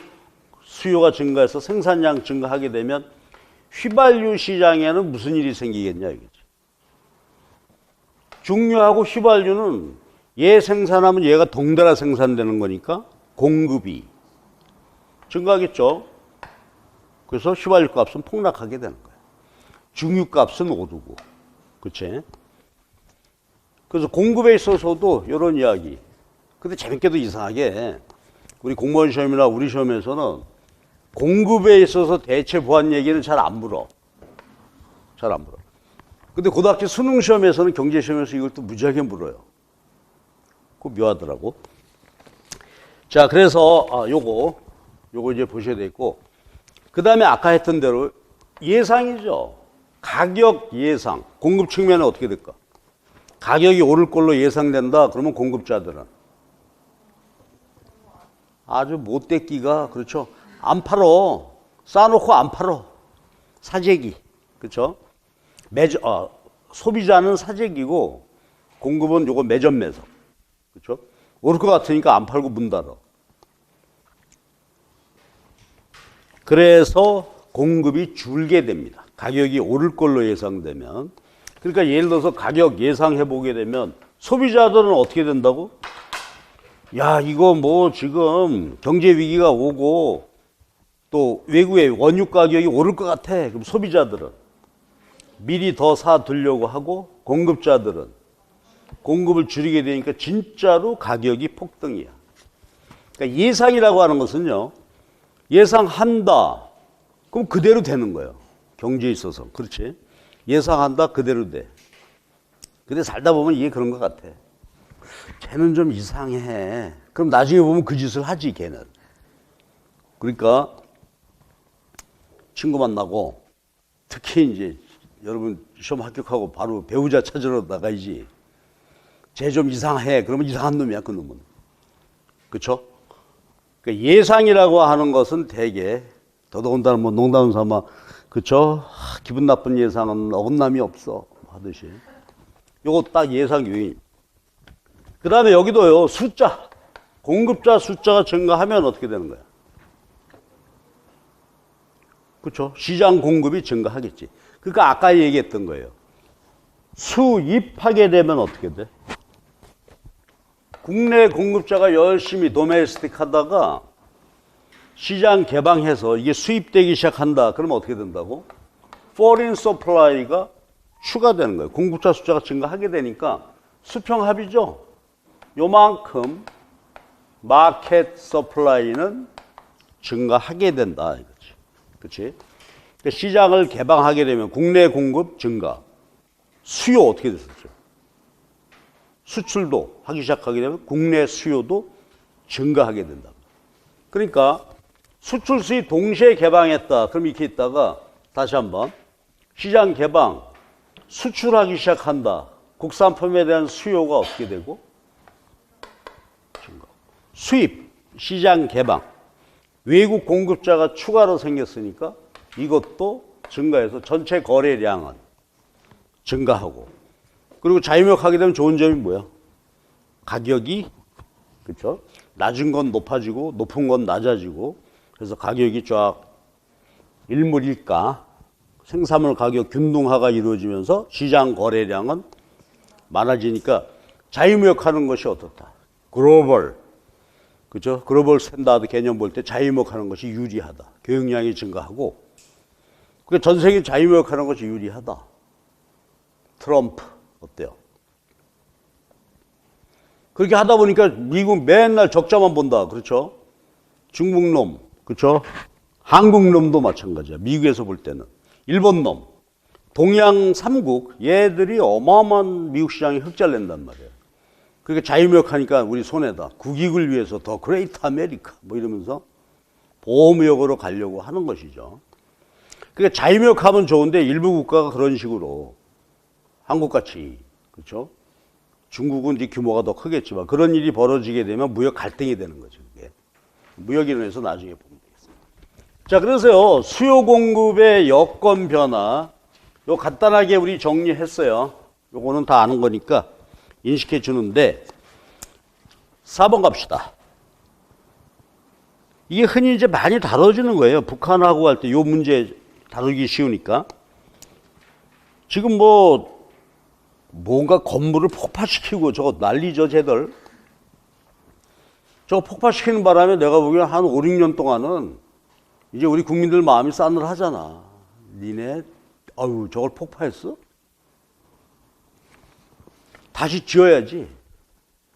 수요가 증가해서 생산량 증가하게 되면 휘발유 시장에는 무슨 일이 생기겠냐 이거지. 중유하고 휘발유는 얘 생산하면 얘가 덩달아 생산되는 거니까 공급이 증가하겠죠. 그래서 휘발유 값은 폭락하게 되는 거예요. 중유 값은 오르고. 그치? 그래서 공급에 있어서도 이런 이야기. 근데 재밌게도 이상하게 우리 공무원 시험이나 우리 시험에서는 공급에 있어서 대체 보완 얘기는 잘 안 물어. 잘 안 물어. 근데 고등학교 수능 시험에서는 경제 시험에서 이걸 또 무지하게 물어요. 그거 묘하더라고. 자, 그래서 요거 이제 보셔야 되겠고, 그 다음에 아까 했던 대로 예상이죠. 가격 예상. 공급 측면은 어떻게 될까? 가격이 오를 걸로 예상된다. 그러면 공급자들은 아주 못되기가, 그렇죠. 안 팔어. 쌓아놓고 안 팔어. 사재기. 그렇죠. 소비자는 사재기고 공급은 요거 매점 매석. 그렇죠. 오를 것 같으니까 안 팔고 문 닫아. 그래서 공급이 줄게 됩니다. 가격이 오를 걸로 예상되면. 그러니까 예를 들어서 가격 예상해 보게 되면 소비자들은 어떻게 된다고? 야, 이거 뭐 지금 경제 위기가 오고 또 외국의 원유 가격이 오를 것 같아. 그럼 소비자들은 미리 더 사두려고 하고, 공급자들은 공급을 줄이게 되니까 진짜로 가격이 폭등이야. 그러니까 예상이라고 하는 것은요, 예상한다. 그럼 그대로 되는 거예요. 경제에 있어서. 그렇지? 예상한다. 그대로 돼. 근데 살다 보면 이게 그런 것 같아. 쟤는 좀 이상해. 그럼 나중에 보면 그 짓을 하지, 걔는. 그러니까 친구 만나고, 특히 이제 여러분 시험 합격하고 바로 배우자 찾으러 나가야지. 쟤 좀 이상해. 그러면 이상한 놈이야, 그 놈은. 그렇죠? 그러니까 예상이라고 하는 것은 대개, 더더군다나 뭐 농담 삼아, 그렇죠? 기분 나쁜 예상은 어긋남이 없어 하듯이. 요거 딱 예상 요인. 그 다음에 여기도요, 숫자. 공급자 숫자가 증가하면 어떻게 되는 거야? 그렇죠? 시장 공급이 증가하겠지. 그러니까 아까 얘기했던 거예요. 수입하게 되면 어떻게 돼? 국내 공급자가 열심히 도메스틱 하다가 시장 개방해서 이게 수입되기 시작한다. 그러면 어떻게 된다고? Foreign supply가 추가되는 거예요. 공급자 숫자가 증가하게 되니까 수평합이죠. 요만큼 마켓 서플라이는 증가하게 된다 이거지. 그렇지? 그러니까 시장을 개방하게 되면 국내 공급 증가, 수요 어떻게 됐었죠? 수출도 하기 시작하게 되면 국내 수요도 증가하게 된다. 그러니까 수출 수입 동시에 개방했다. 그럼 이렇게 있다가 다시 한번 시장 개방, 수출하기 시작한다. 국산품에 대한 수요가 어떻게 되고? 증가. 수입, 시장 개방, 외국 공급자가 추가로 생겼으니까 이것도 증가해서 전체 거래량은 증가하고, 그리고 자유무역하게 되면 좋은 점이 뭐야? 가격이, 그렇죠? 낮은 건 높아지고 높은 건 낮아지고, 그래서 가격이 쫙 일물일가, 생산물 가격 균등화가 이루어지면서 시장 거래량은 많아지니까 자유무역하는 것이 어떻다? 글로벌, 그렇죠? 글로벌 스탠다드 개념 볼 때 자유무역하는 것이 유리하다. 교역량이 증가하고, 그러니까 전 세계 자유무역하는 것이 유리하다. 트럼프 어때요? 그렇게 하다 보니까 미국 맨날 적자만 본다. 그렇죠? 중국 놈, 그렇죠? 한국 놈도 마찬가지야. 미국에서 볼 때는. 일본 놈, 동양 3국, 얘들이 어마어마한 미국 시장에 흑자를 낸단 말이에요. 그러니까 자유무역하니까 우리 손해다. 국익을 위해서 더 그레이트 아메리카 뭐 이러면서 보호무역으로 가려고 하는 것이죠. 그러니까 자유무역하면 좋은데 일부 국가가 그런 식으로 한국같이, 그렇죠? 중국은 이제 규모가 더 크겠지만 그런 일이 벌어지게 되면 무역 갈등이 되는 거죠. 그게. 무역이론에서 나중에 보면 되겠습니다. 자, 그래서요, 수요 공급의 여건 변화, 요 간단하게 우리 정리했어요. 요거는 다 아는 거니까 인식해 주는데, 4번 갑시다. 이게 흔히 이제 많이 다뤄지는 거예요. 북한하고 할 때 요 문제 다루기 쉬우니까. 지금 뭔가 건물을 폭파시키고 저거 난리죠, 쟤들. 저거 폭파시키는 바람에 내가 보기엔 한 5, 6년 동안은 이제 우리 국민들 마음이 싸늘하잖아. 니네, 아유, 저걸 폭파했어? 다시 지어야지.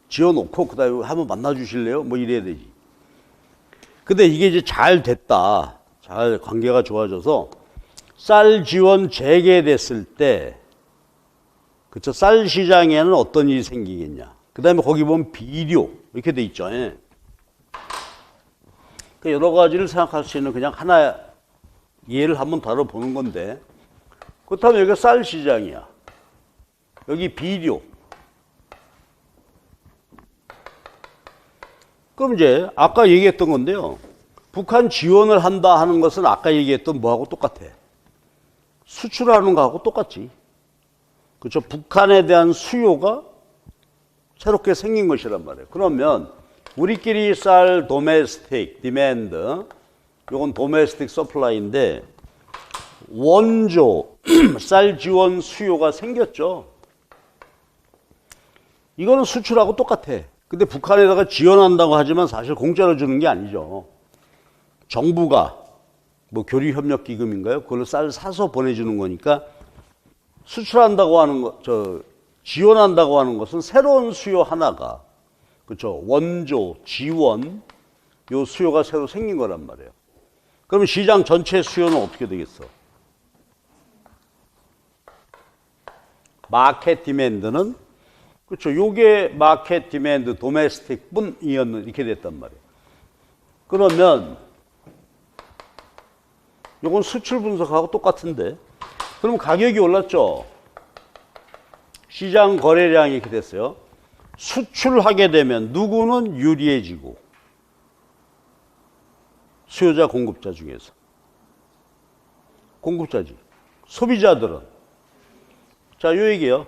지어놓고 그 다음에 한번 만나주실래요? 뭐 이래야 되지. 근데 이게 이제 잘 됐다. 잘 관계가 좋아져서 쌀 지원 재개됐을 때, 그쵸? 쌀 시장에는 어떤 일이 생기겠냐. 그 다음에 거기 보면 비료 이렇게 돼 있죠. 예. 여러 가지를 생각할 수 있는 그냥 하나 예를 한번 다뤄보는 건데, 그렇다면 여기가 쌀 시장이야. 여기 비료. 그럼 이제 아까 얘기했던 건데요. 북한 지원을 한다 하는 것은 아까 얘기했던 뭐하고 똑같아. 수출하는 거하고 똑같지. 그렇죠? 북한에 대한 수요가 새롭게 생긴 것이란 말이에요. 그러면 우리끼리 쌀 도메스틱 디맨드, 요건 도메스틱 서플라이인데 원조 쌀 지원 수요가 생겼죠. 이거는 수출하고 똑같아. 근데 북한에다가 지원한다고 하지만 사실 공짜로 주는 게 아니죠. 정부가 뭐 교류협력기금인가요? 그걸로 쌀 사서 보내주는 거니까 수출한다고 하는 거, 지원한다고 하는 것은 새로운 수요 하나가, 그렇죠? 원조, 지원, 요 수요가 새로 생긴 거란 말이에요. 그럼 시장 전체 수요는 어떻게 되겠어? 마켓 디맨드는, 그렇죠? 요게 마켓 디맨드 도메스틱 뿐이었는 이렇게 됐단 말이에요. 그러면 요건 수출 분석하고 똑같은데, 그럼 가격이 올랐죠? 시장 거래량이 이렇게 됐어요. 수출하게 되면 누구는 유리해지고, 수요자 공급자 중에서 공급자지. 소비자들은, 자, 요 얘기요.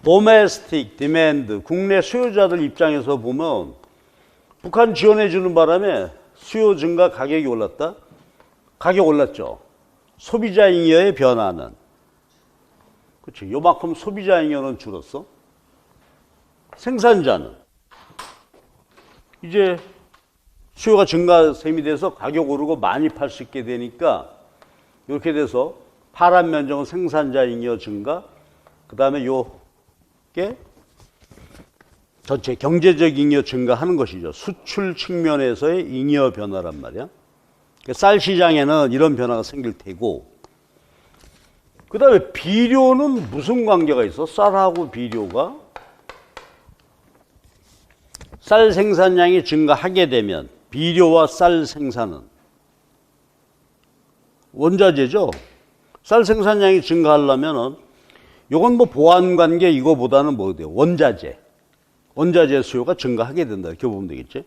도메스틱 디맨드, 국내 수요자들 입장에서 보면 북한 지원해 주는 바람에 수요 증가, 가격이 올랐다. 가격 올랐죠. 소비자 잉여의 변화는, 그렇죠. 요만큼 소비자 잉여는 줄었어. 생산자는 이제 수요가 증가셈이 돼서 가격 오르고 많이 팔 수 있게 되니까 이렇게 돼서 파란 면적은 생산자 잉여 증가, 그 다음에 요게 전체 경제적 잉여 증가하는 것이죠. 수출 측면에서의 잉여 변화란 말이야. 쌀 시장에는 이런 변화가 생길 테고, 그 다음에 비료는 무슨 관계가 있어? 쌀하고 비료가? 쌀 생산량이 증가하게 되면 비료와 쌀 생산은 원자재죠. 쌀 생산량이 증가하려면은 요건 뭐 보완 관계 이거보다는 뭐 돼요? 원자재. 원자재 수요가 증가하게 된다. 이렇게 보면 되겠지.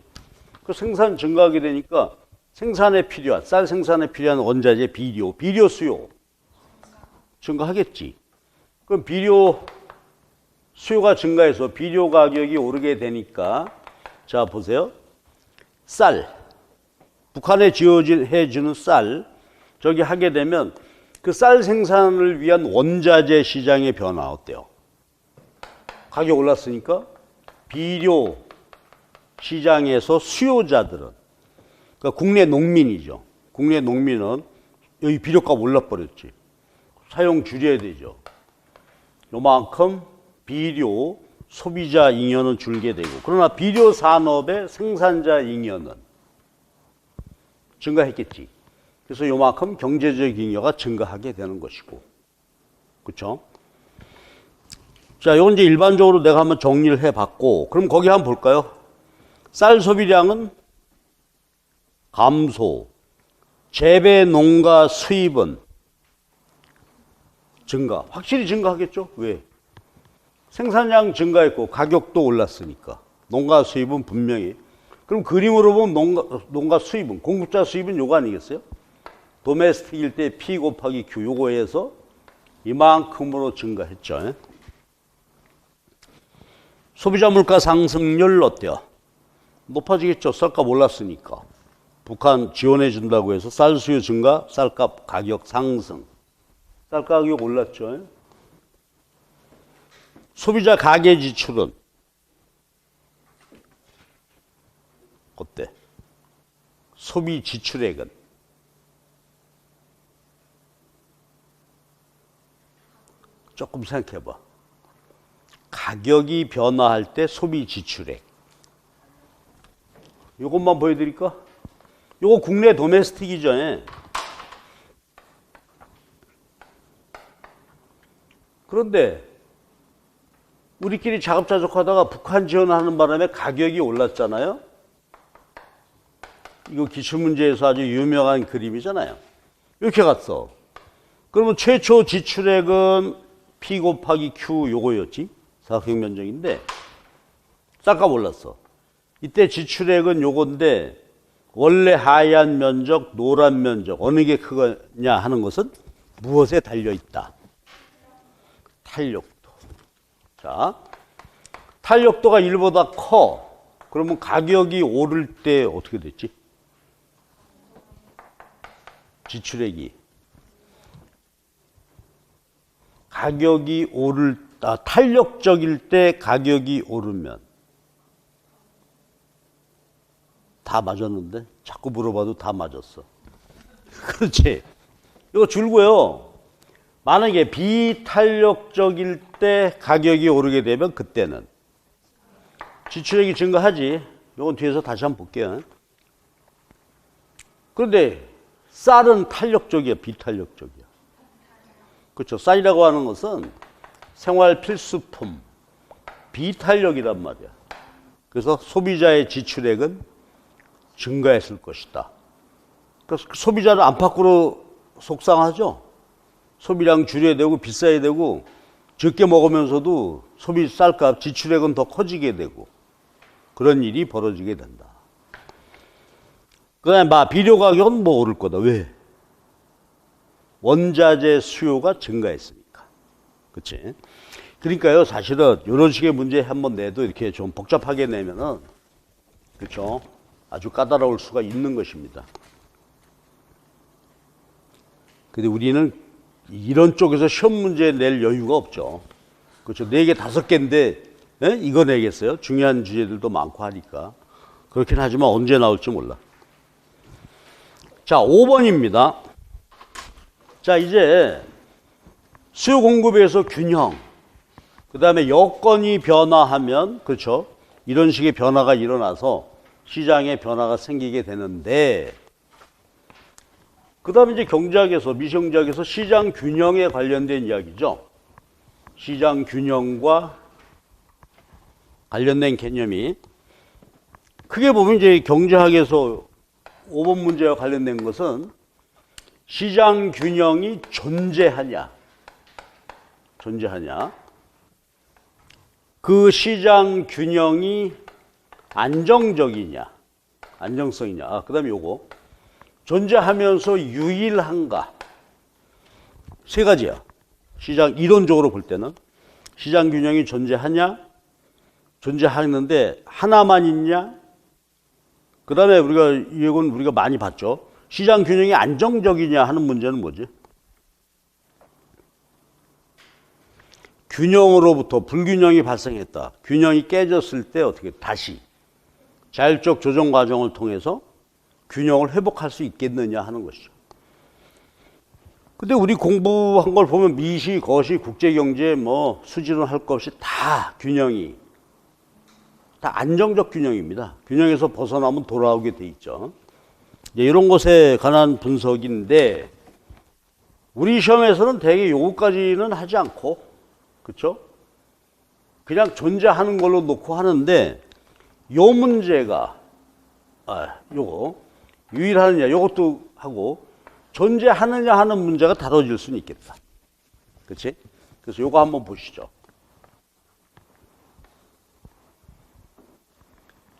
그 생산 증가하게 되니까 생산에 필요한, 쌀 생산에 필요한 원자재 비료, 비료 수요 증가하겠지. 그럼 비료 수요가 증가해서 비료 가격이 오르게 되니까, 자 보세요. 쌀, 북한에 지원해주는 쌀, 저기 하게 되면 그 쌀 생산을 위한 원자재 시장의 변화 어때요? 가격 올랐으니까 비료 시장에서 수요자들은, 그러니까 국내 농민이죠. 국내 농민은 여기 비료값 올라버렸지. 사용 줄여야 되죠. 요만큼 비료 소비자 잉여는 줄게 되고, 그러나 비료 산업의 생산자 잉여는 증가했겠지. 그래서 요만큼 경제적 잉여가 증가하게 되는 것이고, 그렇죠? 자, 요건 이제 일반적으로 내가 한번 정리를 해봤고, 그럼 거기 한번 볼까요? 쌀 소비량은 감소, 재배 농가 수입은 증가, 확실히 증가하겠죠? 왜? 생산량 증가했고 가격도 올랐으니까. 농가 수입은 분명히. 그럼 그림으로 보면 농가 수입은, 공급자 수입은 요거 아니겠어요? 도메스틱일 때 P 곱하기 Q 요거에서 이만큼으로 증가했죠. 소비자 물가 상승률 어때요? 높아지겠죠. 쌀값 올랐으니까. 북한 지원해 준다고 해서 쌀 수요 증가, 쌀값 가격 상승. 쌀 가격 올랐죠. 소비자 가계 지출은 어때? 소비 지출액은 조금 생각해봐. 가격이 변화할 때 소비 지출액. 이것만 보여드릴까? 이거 국내 도메스틱이죠. 그런데 우리끼리 자급자족하다가 북한 지원하는 바람에 가격이 올랐잖아요. 이거 기출문제에서 아주 유명한 그림이잖아요. 이렇게 갔어. 그러면 최초 지출액은 P 곱하기 Q 요거였지. 사각형 면적인데 싹값 올랐어. 이때 지출액은 요건데 원래 하얀 면적, 노란 면적 어느 게 크냐 하는 것은 무엇에 달려있다. 탄력도. 자, 탄력도가 1보다 커. 그러면 가격이 오를 때 어떻게 됐지? 지출액이. 가격이 탄력적일 때 가격이 오르면. 다 맞았는데? 자꾸 물어봐도 다 맞았어. 그렇지. 이거 줄고요. 만약에 비탄력적일 때 가격이 오르게 되면 그때는 지출액이 증가하지. 이건 뒤에서 다시 한번 볼게요. 그런데 쌀은 탄력적이야, 비탄력적이야. 그렇죠. 쌀이라고 하는 것은 생활 필수품, 비탄력이란 말이야. 그래서 소비자의 지출액은 증가했을 것이다. 그래서 소비자는 안팎으로 속상하죠. 소비량 줄여야 되고 비싸야 되고 적게 먹으면서도 소비 쌀값 지출액은 더 커지게 되고 그런 일이 벌어지게 된다. 그다음에 비료 가격은 뭐 오를 거다. 왜? 원자재 수요가 증가했으니까. 그렇지? 그러니까요, 사실은 이런 식의 문제 한번 내도 이렇게 좀 복잡하게 내면은 그렇죠? 아주 까다로울 수가 있는 것입니다. 근데 우리는 이런 쪽에서 시험 문제 낼 여유가 없죠. 그렇죠? 4개, 5개인데, 이거 내겠어요? 중요한 주제들도 많고 하니까. 그렇긴 하지만 언제 나올지 몰라. 자, 5번입니다. 자, 이제 수요 공급에서 균형, 그 다음에 여건이 변화하면, 그렇죠? 이런 식의 변화가 일어나서 시장에 변화가 생기게 되는데, 그 다음에 이제 경제학에서, 미시경제학에서 시장 균형에 관련된 이야기죠. 시장 균형과 관련된 개념이. 크게 보면 이제 경제학에서 5번 문제와 관련된 것은 시장 균형이 존재하냐. 그 시장 균형이 안정적이냐. 안정성이냐. 그 다음에 요거. 존재하면서 유일한가? 3가지야. 시장 이론적으로 볼 때는 시장 균형이 존재하냐? 존재하는데 하나만 있냐? 그 다음에 이건 우리가 많이 봤죠. 시장 균형이 안정적이냐 하는 문제는 뭐지? 균형으로부터 불균형이 발생했다. 균형이 깨졌을 때 어떻게 다시 자율적 조정 과정을 통해서 균형을 회복할 수 있겠느냐 하는 것이죠. 근데 우리 공부한 걸 보면 미시, 거시, 국제경제, 수지론 할 것 없이 다 균형이, 다 안정적 균형입니다. 균형에서 벗어나면 돌아오게 돼 있죠. 이런 것에 관한 분석인데, 우리 시험에서는 대개 요거까지는 하지 않고, 그쵸? 그냥 존재하는 걸로 놓고 하는데, 요 문제가, 요거, 유일하느냐, 요것도 하고, 존재하느냐 하는 문제가 다뤄질 수는 있겠다. 그치? 그래서 요거 한번 보시죠.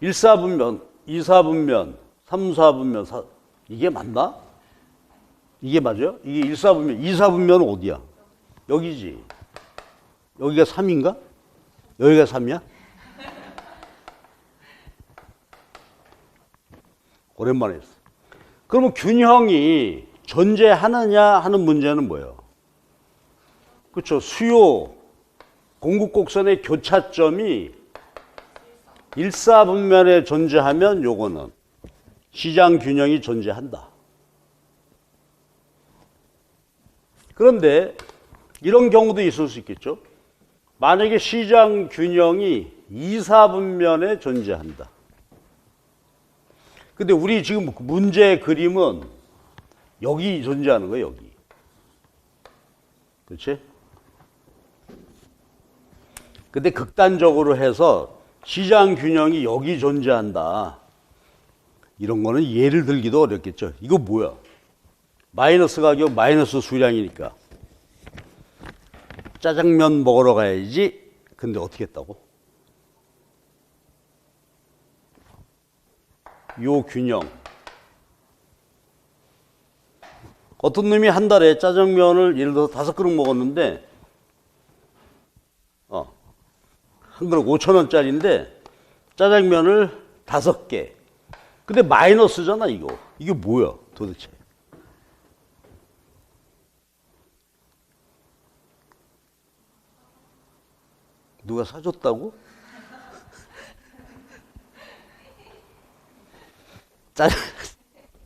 1사분면, 2사분면, 3사분면, 이게 맞나? 이게 맞아요? 이게 1사분면, 2사분면은 어디야? 여기지. 여기가 3인가? 여기가 3이야? 오랜만에 했어. 그러면 균형이 존재하느냐 하는 문제는 뭐예요? 그렇죠. 수요, 공급 곡선의 교차점이 일사분면에 존재하면 요거는 시장 균형이 존재한다. 그런데 이런 경우도 있을 수 있겠죠. 만약에 시장 균형이 이사분면에 존재한다. 근데 우리 지금 문제 그림은 여기 존재하는 거예요, 여기. 그렇지? 근데 극단적으로 해서 시장 균형이 여기 존재한다. 이런 거는 예를 들기도 어렵겠죠. 이거 뭐야? 마이너스 가격, 마이너스 수량이니까. 짜장면 먹으러 가야지. 근데 어떻게 했다고? 요 균형. 어떤 놈이 한 달에 짜장면을 예를 들어서 5그릇 먹었는데, 한 그릇 5,000원짜리인데, 짜장면을 5개. 근데 마이너스잖아, 이거. 이게 뭐야, 도대체? 누가 사줬다고?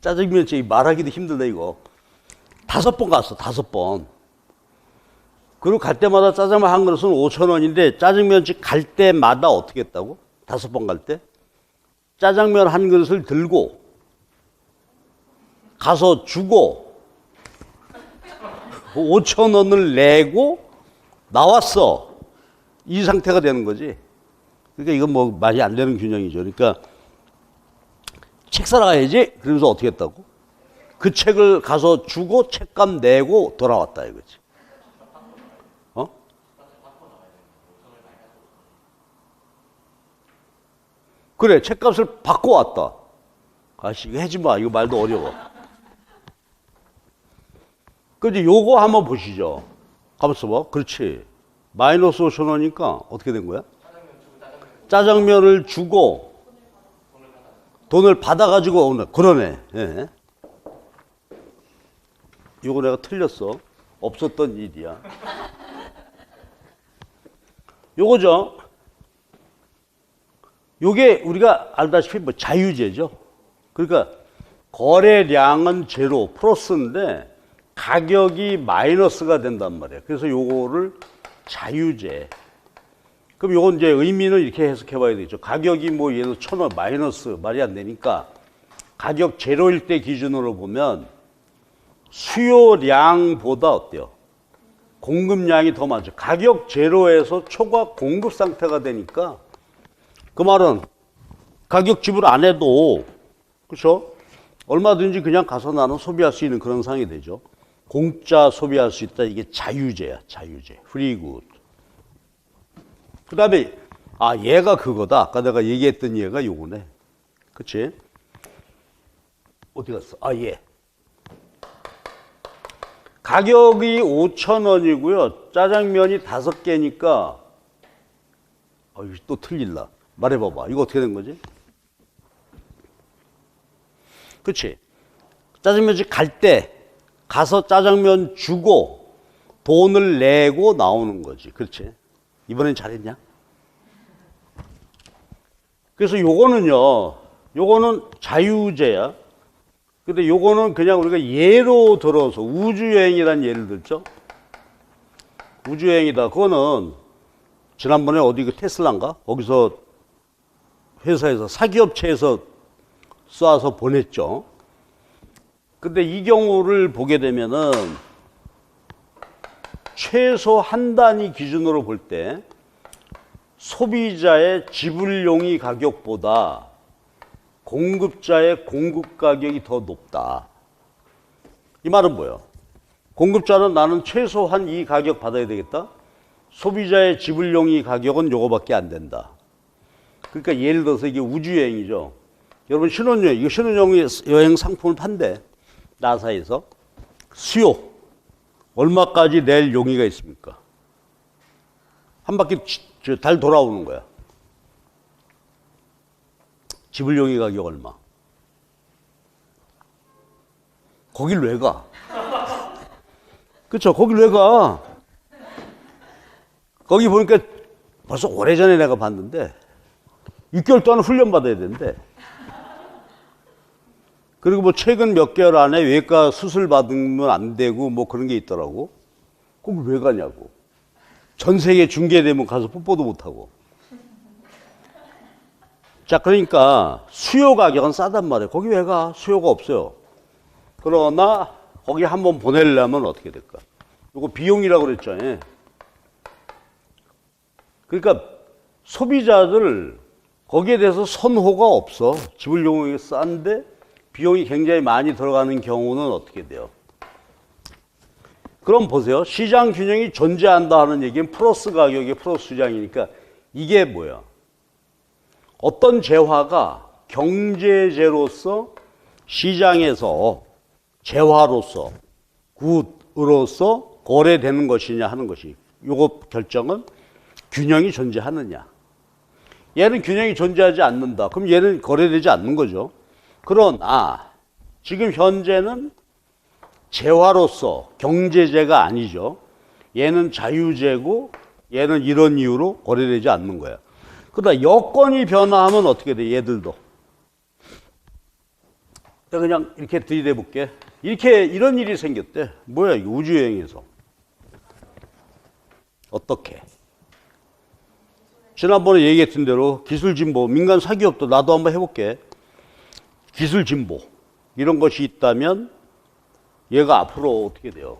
짜장면집 말하기도 힘들다, 이거. 5번 갔어, 5번. 그리고 갈 때마다 짜장면 한 그릇은 5,000원인데, 짜장면집 갈 때마다 어떻게 했다고? 5번 갈 때? 짜장면 한 그릇을 들고, 가서 주고, 5,000원을 내고, 나왔어. 이 상태가 되는 거지. 그러니까 이건 뭐 말이 안 되는 균형이죠. 그러니까 책 사러 가야지. 그러면서 어떻게 했다고? 그 책을 가서 주고 책값 내고 돌아왔다 이거지. 어? 그래, 책값을 받고 왔다. 아씨, 이거 하지 마. 이거 말도 어려워. 그지? 요거 한번 보시죠. 가만있어 봐. 그렇지. 마이너스 5,000원이니까 어떻게 된 거야? 짜장면을 주고 돈을 받아가지고 오늘. 그러네. 예. 요거 내가 틀렸어. 없었던 일이야. 요거죠. 요게 우리가 알다시피 뭐 자유제죠. 그러니까 거래량은 제로 플러스인데 가격이 마이너스가 된단 말이야. 그래서 요거를 자유제. 그럼 요건 이제 의미는 이렇게 해석해 봐야 되겠죠. 가격이 뭐 예를 들어 1,000원 마이너스 말이 안 되니까 가격 제로일 때 기준으로 보면 수요량보다 어때요? 공급량이 더 많죠. 가격 제로에서 초과 공급 상태가 되니까 그 말은 가격 지불 안 해도 그렇죠? 얼마든지 그냥 가서 나는 소비할 수 있는 그런 상황이 되죠. 공짜 소비할 수 있다. 이게 자유제야. 자유제. 프리굿. 그 다음에 얘가 그거다. 아까 내가 얘기했던 얘가 요거네. 그치? 어디 갔어? 얘. 가격이 5,000원이고요. 짜장면이 5개니까 또 틀릴라. 말해봐봐. 이거 어떻게 된 거지? 그치? 짜장면집 갈 때 가서 짜장면 주고 돈을 내고 나오는 거지. 그렇지? 이번엔 잘했냐? 그래서 요거는 자유제야. 근데 요거는 그냥 우리가 예로 들어서 우주여행이라는 예를 들죠. 우주여행이다. 그거는 지난번에 어디 그 테슬라인가? 거기서 회사에서 사기업체에서 쏴서 보냈죠. 근데 이 경우를 보게 되면은 최소 한 단위 기준으로 볼 때 소비자의 지불용의 가격보다 공급자의 공급 가격이 더 높다. 이 말은 뭐예요? 공급자는 나는 최소한 이 가격 받아야 되겠다. 소비자의 지불용의 가격은 요거밖에 안 된다. 그러니까 예를 들어서 이게 우주여행이죠. 여러분 신혼여행, 이거 신혼여행 상품을 판대. 나사에서. 수요. 얼마까지 낼 용의가 있습니까? 한 바퀴 달 돌아오는 거야. 지불용의 가격 얼마? 거길 왜 가? 그쵸? 거길 왜 가? 거기 보니까 벌써 오래전에 내가 봤는데 6개월 동안 훈련 받아야 된대. 그리고 뭐 최근 몇 개월 안에 외과 수술 받으면 안 되고 뭐 그런 게 있더라고. 그럼 왜 가냐고. 전 세계 중계되면 가서 뽀뽀도 못 하고. 자, 그러니까 수요 가격은 싸단 말이에요. 거기 왜 가? 수요가 없어요. 그러나 거기 한번 보내려면 어떻게 될까? 이거 비용이라고 그랬죠. 그러니까 소비자들 거기에 대해서 선호가 없어. 지불 요금이 싼데 비용이 굉장히 많이 들어가는 경우는 어떻게 돼요? 그럼 보세요. 시장 균형이 존재한다 하는 얘기는 플러스 가격이 플러스 시장이니까 이게 뭐야? 어떤 재화가 경제재로서 시장에서 재화로서 굿으로서 거래되는 것이냐 하는 것이 요거 결정은 균형이 존재하느냐. 얘는 균형이 존재하지 않는다. 그럼 얘는 거래되지 않는 거죠. 그러나 지금 현재는 재화로서 경제재가 아니죠. 얘는 자유재고 얘는 이런 이유로 거래되지 않는 거야. 그러다 여건이 변화하면 어떻게 돼? 얘들도. 그냥 이렇게 들이대 볼게. 이런 일이 생겼대. 뭐야 이거 우주여행에서. 어떻게? 지난번에 얘기했던 대로 기술진보, 민간 사기업도 나도 한번 해볼게. 기술진보 이런 것이 있다면 얘가 앞으로 어떻게 돼요?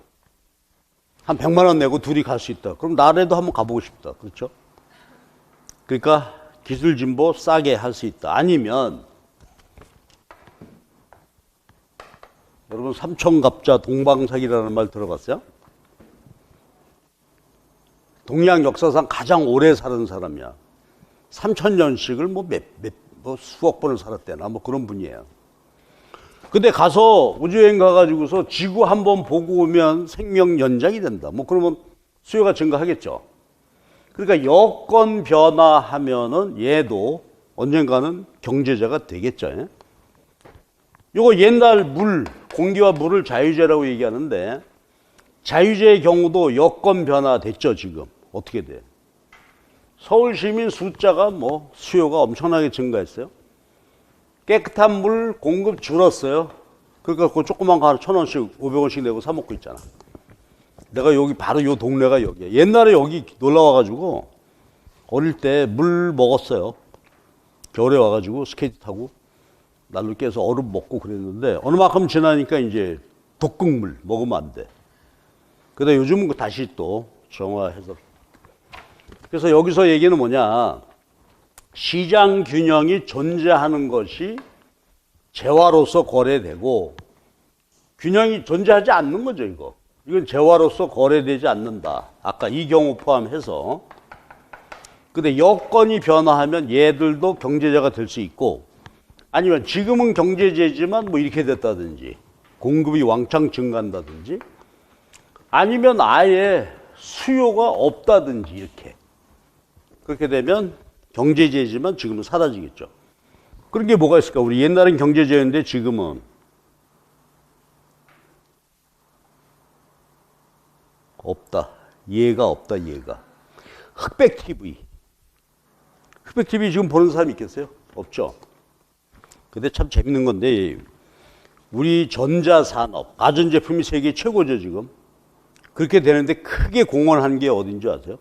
한 100만 원 내고 둘이 갈 수 있다. 그럼 나라도 한번 가보고 싶다. 그렇죠? 그러니까 기술진보 싸게 할 수 있다. 아니면 여러분 삼천갑자 동방사기라는 말 들어봤어요? 동양 역사상 가장 오래 사는 사람이야. 3000년씩을 뭐 수억 번을 살았대나 뭐 그런 분이에요. 근데 가서 우주여행 가가지고서 지구 한번 보고 오면 생명 연장이 된다. 뭐 그러면 수요가 증가하겠죠. 그러니까 여건 변화하면은 얘도 언젠가는 경제자가 되겠죠. 예? 요거 옛날 공기와 물을 자유재라고 얘기하는데 자유재의 경우도 여건 변화됐죠, 지금. 어떻게 돼? 서울 시민 숫자가 뭐 수요가 엄청나게 증가했어요. 깨끗한 물 공급 줄었어요. 그러니까 그 조그만 거 하나 1,000원씩 500원씩 내고 사 먹고 있잖아. 내가 여기 바로 요 동네가 여기야. 옛날에 여기 놀러 와가지고 어릴 때 물 먹었어요. 겨울에 와가지고 스케이트 타고 난로 깨서 얼음 먹고 그랬는데 어느 만큼 지나니까 이제 독극물 먹으면 안 돼. 근데 요즘은 다시 또 정화해서. 그래서 여기서 얘기는 뭐냐. 시장 균형이 존재하는 것이 재화로서 거래되고 균형이 존재하지 않는 거죠, 이거. 이건 재화로서 거래되지 않는다. 아까 이 경우 포함해서. 근데 여건이 변화하면 얘들도 경제재가 될 수 있고 아니면 지금은 경제재지만 뭐 이렇게 됐다든지 공급이 왕창 증가한다든지 아니면 아예 수요가 없다든지 이렇게. 그렇게 되면 경제재지만 지금은 사라지겠죠. 그런 게 뭐가 있을까? 우리 옛날엔 경제재였는데 지금은 없다. 얘가 없다, 얘가. 흑백 TV. 흑백 TV 지금 보는 사람 있겠어요? 없죠. 근데 참 재밌는 건데 우리 전자산업, 가전제품이 세계 최고죠, 지금. 그렇게 되는데 크게 공헌한 게 어딘 줄 아세요?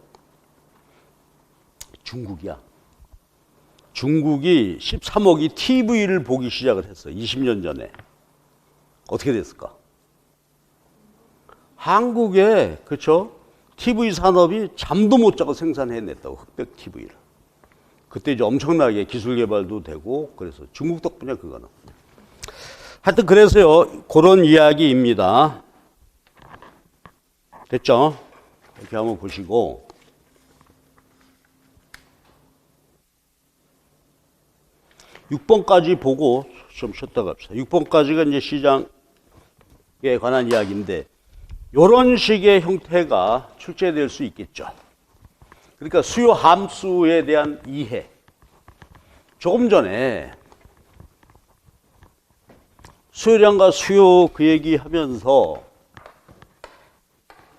중국이야. 중국이 13억이 TV를 보기 시작을 했어. 20년 전에. 어떻게 됐을까? 한국에, 그렇죠? TV 산업이 잠도 못 자고 생산해냈다고, 흑백 TV를. 그때 이제 엄청나게 기술 개발도 되고, 그래서 중국 덕분이야, 그거는. 하여튼 그래서요, 그런 이야기입니다. 됐죠? 이렇게 한번 보시고. 6번까지 보고 좀 쉬었다 갑시다. 6번까지가 이제 시장에 관한 이야기인데, 이런 식의 형태가 출제될 수 있겠죠. 그러니까 수요 함수에 대한 이해. 조금 전에 수요량과 수요 그 얘기 하면서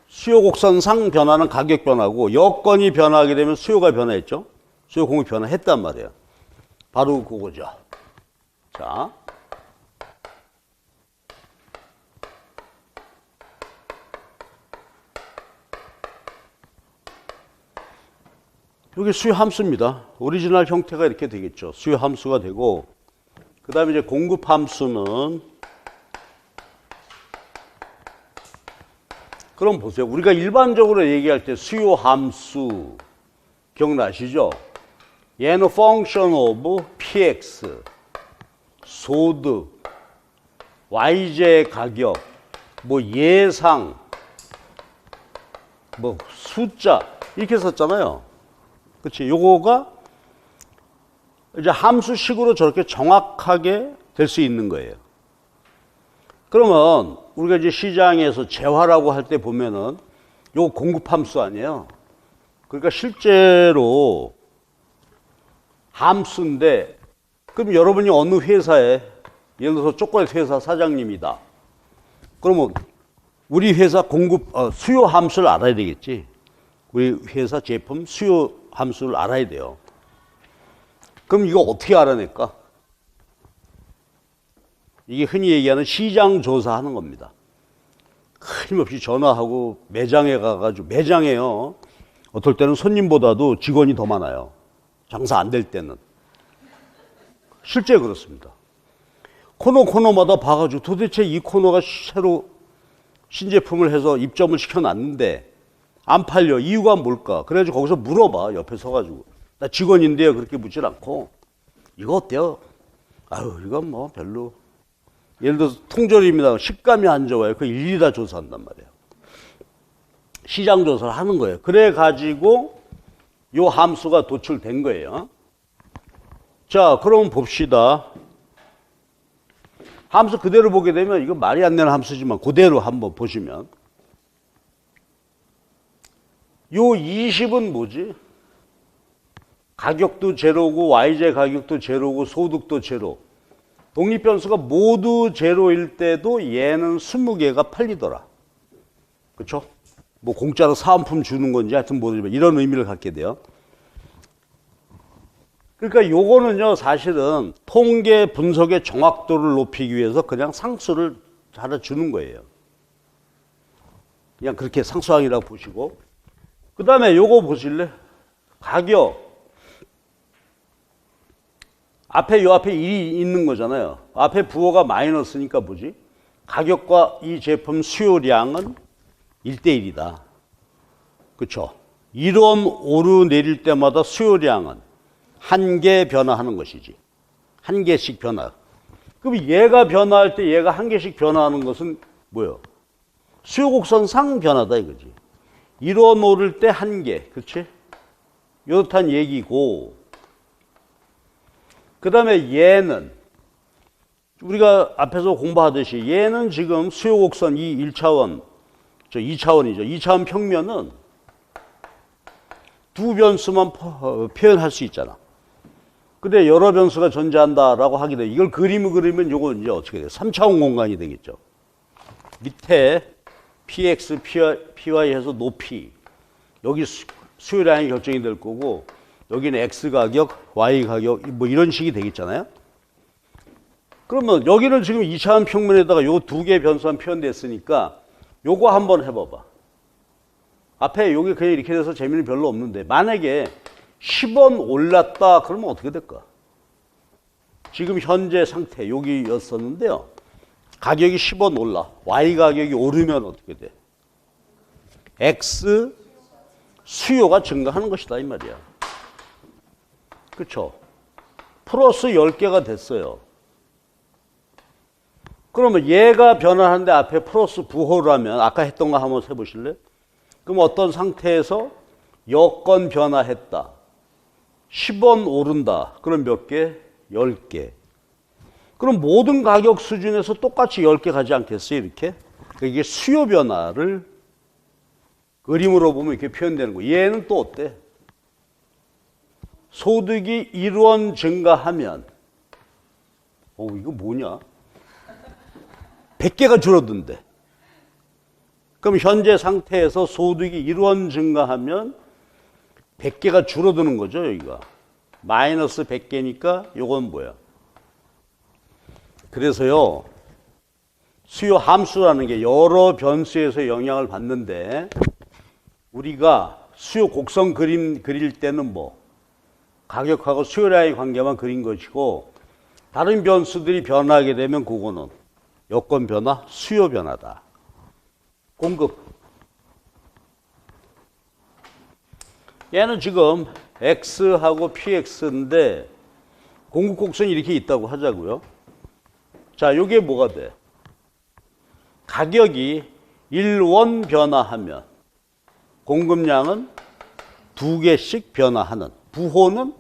수요 곡선상 변화는 가격 변화고 여건이 변화하게 되면 수요가 변화했죠. 수요 공급이 변화했단 말이에요. 바로 그거죠. 자. 여기 수요 함수입니다. 오리지널 형태가 이렇게 되겠죠. 수요 함수가 되고, 그 다음에 이제 공급 함수는, 그럼 보세요. 우리가 일반적으로 얘기할 때 수요 함수, 기억나시죠? 얘는 function of px, 소득, yj 가격, 뭐 예상, 뭐 숫자 이렇게 썼잖아요. 그렇지? 요거가 이제 함수식으로 저렇게 정확하게 될 수 있는 거예요. 그러면 우리가 이제 시장에서 재화라고 할 때 보면은 요거 공급 함수 아니에요. 그러니까 실제로 함수인데, 그럼 여러분이 어느 회사에, 예를 들어서 초콜릿 회사 사장님이다. 그러면 우리 회사 공급 수요 함수를 알아야 되겠지. 우리 회사 제품 수요 함수를 알아야 돼요. 그럼 이거 어떻게 알아낼까? 이게 흔히 얘기하는 시장 조사하는 겁니다. 끊임없이 전화하고 매장에 가가지고, 매장에요, 어떨 때는 손님보다도 직원이 더 많아요. 장사 안 될 때는. 실제 그렇습니다. 코너마다 봐가지고 도대체 이 코너가 새로 신제품을 해서 입점을 시켜놨는데 안 팔려. 이유가 뭘까? 그래가지고 거기서 물어봐. 옆에 서가지고. 나 직원인데요. 그렇게 묻질 않고. 이거 어때요? 아유, 이건 뭐 별로. 예를 들어서 통조림이다. 식감이 안 좋아요. 그 일일이 다 조사한단 말이에요. 시장 조사를 하는 거예요. 그래가지고 요 함수가 도출된 거예요. 자, 그럼 봅시다. 함수 그대로 보게 되면 이거 말이 안 되는 함수지만 그대로 한번 보시면 요 20은 뭐지? 가격도 제로고 yj 가격도 제로고 소득도 제로. 독립변수가 모두 제로일 때도 얘는 20개가 팔리더라. 그렇죠? 뭐 공짜로 사은품 주는 건지 하여튼 모르지만 이런 의미를 갖게 돼요. 그러니까 요거는요, 사실은 통계 분석의 정확도를 높이기 위해서 그냥 상수를 하나 주는 거예요. 그냥 그렇게 상수항이라고 보시고. 그 다음에 요거 보실래? 가격. 요 앞에 1이 있는 거잖아요. 앞에 부호가 마이너스니까 뭐지? 가격과 이 제품 수요량은 1대1이다. 그렇죠? 이론 오르내릴 때마다 수요량은 한 개 변화하는 것이지. 한 개씩 변화. 그럼 얘가 변화할 때 얘가 한 개씩 변화하는 것은 뭐예요? 수요 곡선상 변화다 이거지. 이론 오를 때 한 개. 그렇지? 이렇단 얘기고. 그 다음에 얘는 우리가 앞에서 공부하듯이 얘는 지금 수요 곡선 이 1차원, 저 2차원이죠. 2차원 평면은 두 변수만 표현할 수 있잖아. 근데 여러 변수가 존재한다라고 하게 돼. 이걸 그림을 그리면 요건 이제 어떻게 돼요? 3차원 공간이 되겠죠. 밑에 px, py 해서 높이. 여기 수요량이 결정이 될 거고, 여기는 x 가격, y 가격, 뭐 이런 식이 되겠잖아요. 그러면 여기는 지금 2차원 평면에다가 요 두 개 변수만 표현됐으니까 요거 한번 해봐봐. 앞에 여기 그냥 이렇게 돼서 재미는 별로 없는데 만약에 10원 올랐다 그러면 어떻게 될까? 지금 현재 상태 여기였었는데요. 가격이 10원 올라. Y 가격이 오르면 어떻게 돼? X 수요가 증가하는 것이다 이 말이야. 그렇죠? 플러스 10개가 됐어요. 그러면 얘가 변화하는데 앞에 플러스 부호라면 아까 했던 거 한번 해보실래요? 그럼 어떤 상태에서 여건 변화했다. 10원 오른다. 그럼 몇 개? 10개. 그럼 모든 가격 수준에서 똑같이 10개 가지 않겠어요? 이렇게? 그러니까 이게 수요 변화를 그림으로 보면 이렇게 표현되는 거예요. 얘는 또 어때? 소득이 1원 증가하면 이거 뭐냐? 100개가 줄어든대. 그럼 현재 상태에서 소득이 1원 증가하면 100개가 줄어드는 거죠, 여기가. 마이너스 100개니까 요건 뭐야? 그래서요, 수요 함수라는 게 여러 변수에서 영향을 받는데 우리가 수요 곡선 그릴 때는 뭐 가격하고 수요량의 관계만 그린 것이고 다른 변수들이 변하게 되면 그거는 여건 변화, 수요 변화다. 공급. 얘는 지금 X하고 PX인데 공급 곡선이 이렇게 있다고 하자고요. 자, 요게 뭐가 돼? 가격이 1원 변화하면 공급량은 2개씩 변화하는, 부호는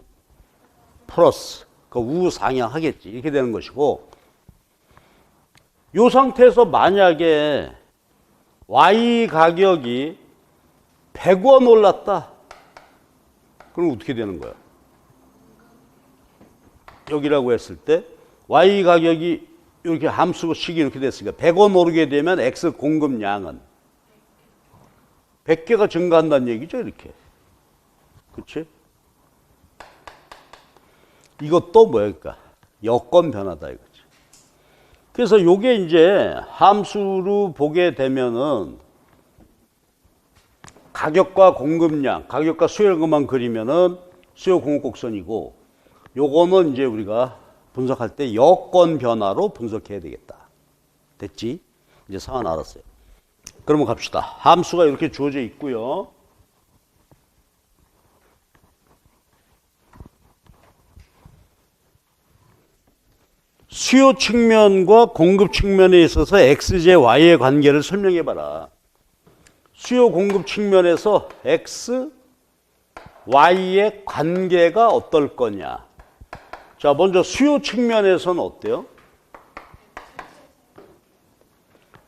플러스, 그 우상향하겠지. 이렇게 되는 것이고, 이 상태에서 만약에 Y 가격이 100원 올랐다. 그럼 어떻게 되는 거야? 여기라고 했을 때 Y 가격이 이렇게 함수식이 이렇게 됐으니까 100원 오르게 되면 X 공급량은 100개가 증가한다는 얘기죠, 이렇게. 그렇지? 이것도 뭐야, 그러니까 여건 변화다 이거지. 그래서 요게 이제 함수로 보게 되면은 가격과 공급량, 가격과 수요량만 그리면은 수요 공급 곡선이고, 요거는 이제 우리가 분석할 때 여건 변화로 분석해야 되겠다. 됐지? 이제 상황 알았어요. 그러면 갑시다. 함수가 이렇게 주어져 있고요. 수요 측면과 공급 측면에 있어서 Xj, Y의 관계를 설명해 봐라. 수요 공급 측면에서 X, Y의 관계가 어떨 거냐. 자, 먼저 수요 측면에서는 어때요?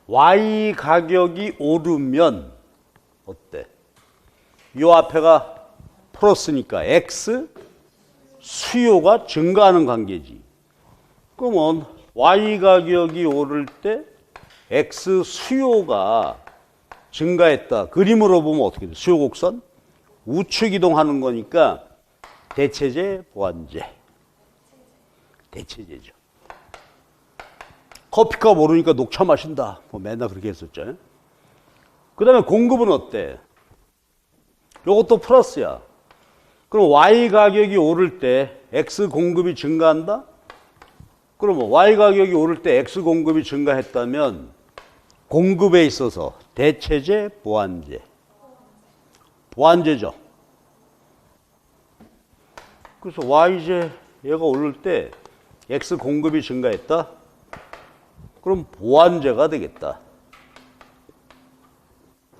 Y 가격이 오르면 어때? 요 앞에가 플러스니까 X 수요가 증가하는 관계지. 그러면 Y 가격이 오를 때 X 수요가 증가했다. 그림으로 보면 어떻게 돼? 수요 곡선 우측 이동하는 거니까 대체제, 보완제. 대체제죠. 커피값 오르니까 녹차 마신다. 뭐 맨날 그렇게 했었죠. 그 다음에 공급은 어때? 요것도 플러스야. 그럼 Y 가격이 오를 때 X 공급이 증가한다? 그러면 Y 가격이 오를 때 X 공급이 증가했다면 공급에 있어서 대체제, 보완제. 보완제죠. 그래서 Y제 얘가 오를 때 X 공급이 증가했다? 그럼 보완제가 되겠다.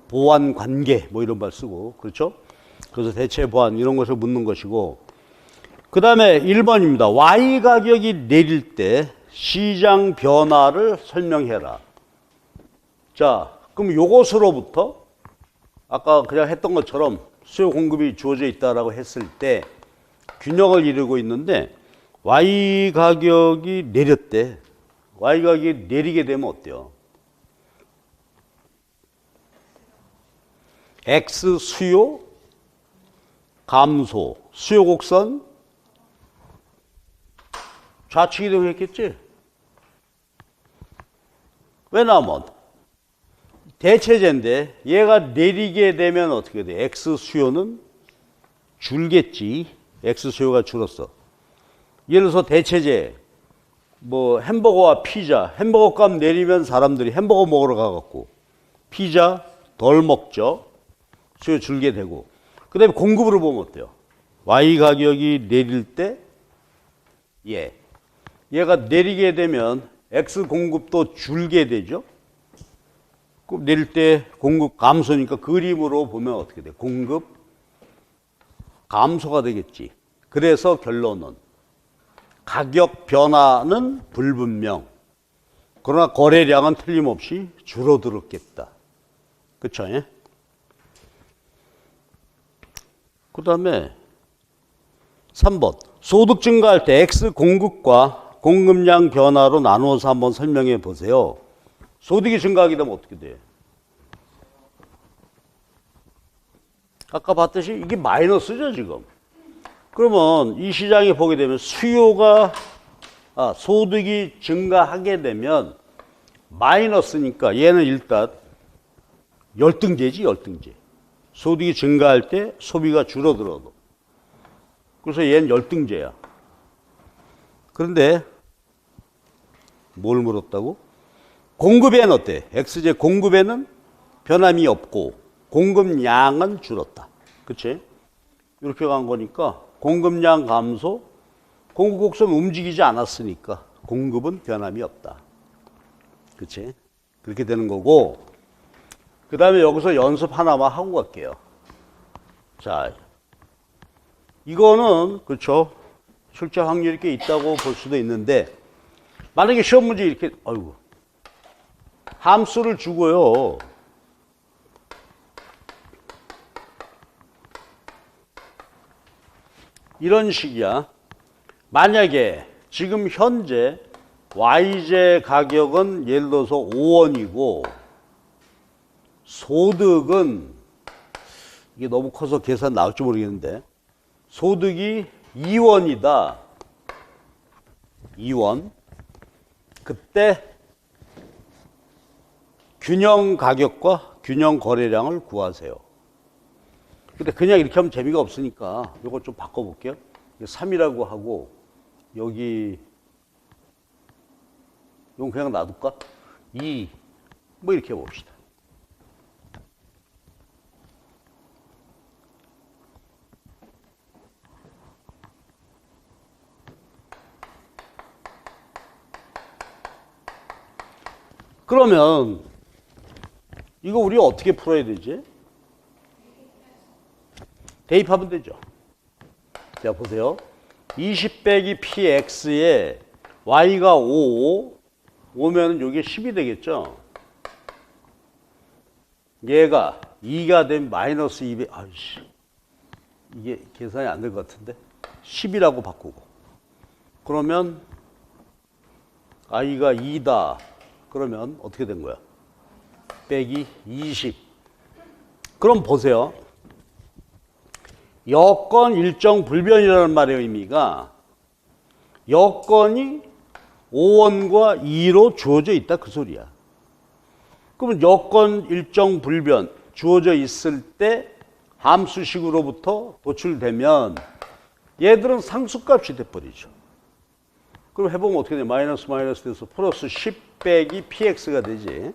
보완 관계 뭐 이런 말 쓰고, 그렇죠? 그래서 대체 보완 이런 것을 묻는 것이고, 그 다음에 1번입니다. Y 가격이 내릴 때 시장 변화를 설명해라. 자, 그럼 요것으로부터 아까 그냥 했던 것처럼 수요 공급이 주어져 있다라고 했을 때 균형을 이루고 있는데, Y 가격이 내렸대. Y 가격이 내리게 되면 어때요? X 수요 감소, 수요 곡선 좌측 이동했겠지? 왜냐하면 대체제인데 얘가 내리게 되면 어떻게 돼? X 수요는 줄겠지. X 수요가 줄었어. 예를 들어서 대체제, 뭐 햄버거와 피자, 햄버거 값 내리면 사람들이 햄버거 먹으러 가갖고 피자 덜 먹죠. 수요 줄게 되고. 그 다음에 공급으로 보면 어때요? Y 가격이 내릴 때 얘가 내리게 되면 X 공급도 줄게 되죠. 그럼 내릴 때 공급 감소니까 그림으로 보면 어떻게 돼? 공급 감소가 되겠지. 그래서 결론은 가격 변화는 불분명. 그러나 거래량은 틀림없이 줄어들었겠다. 그쵸? 예? 그 다음에 3번. 소득 증가할 때 X 공급과 공급량 변화로 나누어서 한번 설명해 보세요. 소득이 증가하게 되면 어떻게 돼? 아까 봤듯이 이게 마이너스죠, 지금. 그러면 이 시장에 보게 되면 소득이 증가하게 되면 마이너스니까 얘는 일단 열등제지, 열등제. 소득이 증가할 때 소비가 줄어들어도. 그래서 얘는 열등제야. 그런데 뭘 물었다고? 공급에는 어때? X제 공급에는 변함이 없고 공급량은 줄었다. 그치? 이렇게 간 거니까 공급량 감소, 공급 곡선 움직이지 않았으니까 공급은 변함이 없다. 그치? 그렇게 되는 거고, 그 다음에 여기서 연습 하나만 하고 갈게요. 자, 이거는, 그렇죠. 출제 확률이 꽤 있다고 볼 수도 있는데, 만약에 시험 문제 이렇게, 아이고, 함수를 주고요. 이런 식이야. 만약에 지금 현재 YJ 가격은 예를 들어서 5원이고 소득은 이게 너무 커서 계산 나올지 모르겠는데 소득이 2원이다. 2원. 그때 균형 가격과 균형 거래량을 구하세요. 근데 그냥 이렇게 하면 재미가 없으니까 이거 좀 바꿔볼게요. 3이라고 하고 여기 이건 그냥 놔둘까? 2 뭐 이렇게 해봅시다. 그러면 이거 우리 어떻게 풀어야 되지? 대입하면 되죠. 자, 보세요. 20 빼기 px에 y가 5면 이게 10이 되겠죠. 얘가 2가 되면 마이너스 200, 아이씨. 이게 계산이 안 될 것 같은데. 10이라고 바꾸고. 그러면 i가 2다. 그러면 어떻게 된 거야? 빼기 20. 그럼 보세요. 여건 일정 불변이라는 말의 의미가 여건이 5원과 2로 주어져 있다 그 소리야. 그러면 여건 일정 불변 주어져 있을 때 함수식으로부터 도출되면 얘들은 상수값이 돼버리죠. 그럼 해보면 어떻게 돼? 마이너스 돼서 플러스 10 빼기 px가 되지.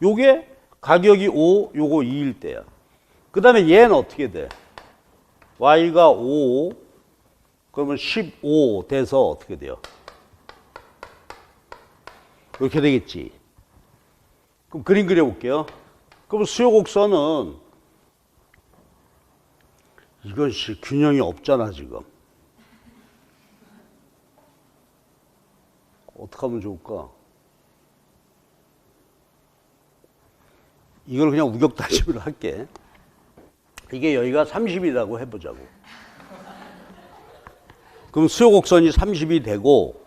요게 가격이 5, 요거 2일 때야. 그 다음에 얘는 어떻게 돼? y가 5, 그러면 15 돼서 어떻게 돼요? 이렇게 되겠지. 그럼 그림 그려볼게요. 그럼 수요곡선은 이것이 균형이 없잖아 지금. 어떻게 하면 좋을까? 이걸 그냥 우격다짐으로 할게. 이게 여기가 30이라고 해보자고. 그럼 수요곡선이 30이 되고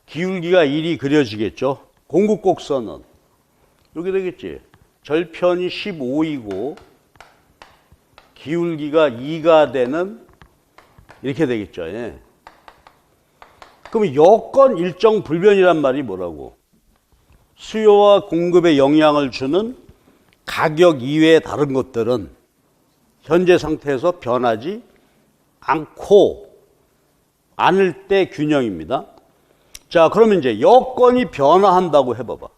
기울기가 1이 그려지겠죠. 공급곡선은 이렇게 되겠지. 절편이 15이고 기울기가 2가 되는 이렇게 되겠죠. 예. 그럼 여건 일정 불변이란 말이 뭐라고? 수요와 공급에 영향을 주는 가격 이외의 다른 것들은 현재 상태에서 변하지 않을 때 균형입니다. 자, 그러면 이제 여건이 변화한다고 해봐봐.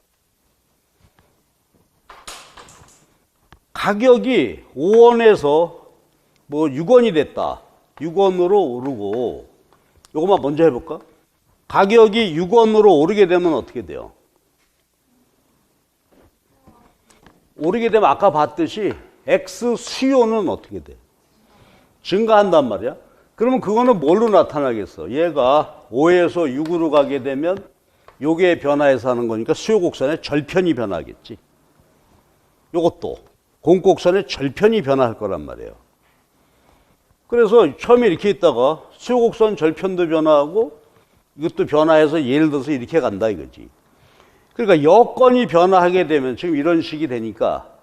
가격이 5원에서 뭐 6원이 됐다. 6원으로 오르고, 요것만 먼저 해볼까? 가격이 6원으로 오르게 되면 어떻게 돼요? 오르게 되면 아까 봤듯이 X 수요는 어떻게 돼? 증가한단 말이야. 그러면 그거는 뭘로 나타나겠어? 얘가 5에서 6으로 가게 되면 요게 변화해서 하는 거니까 수요곡선의 절편이 변하겠지. 요것도 공곡선의 절편이 변화할 거란 말이에요. 그래서 처음에 이렇게 있다가 수요곡선 절편도 변화하고 이것도 변화해서 예를 들어서 이렇게 간다 이거지. 그러니까 여건이 변화하게 되면 지금 이런 식이 되니까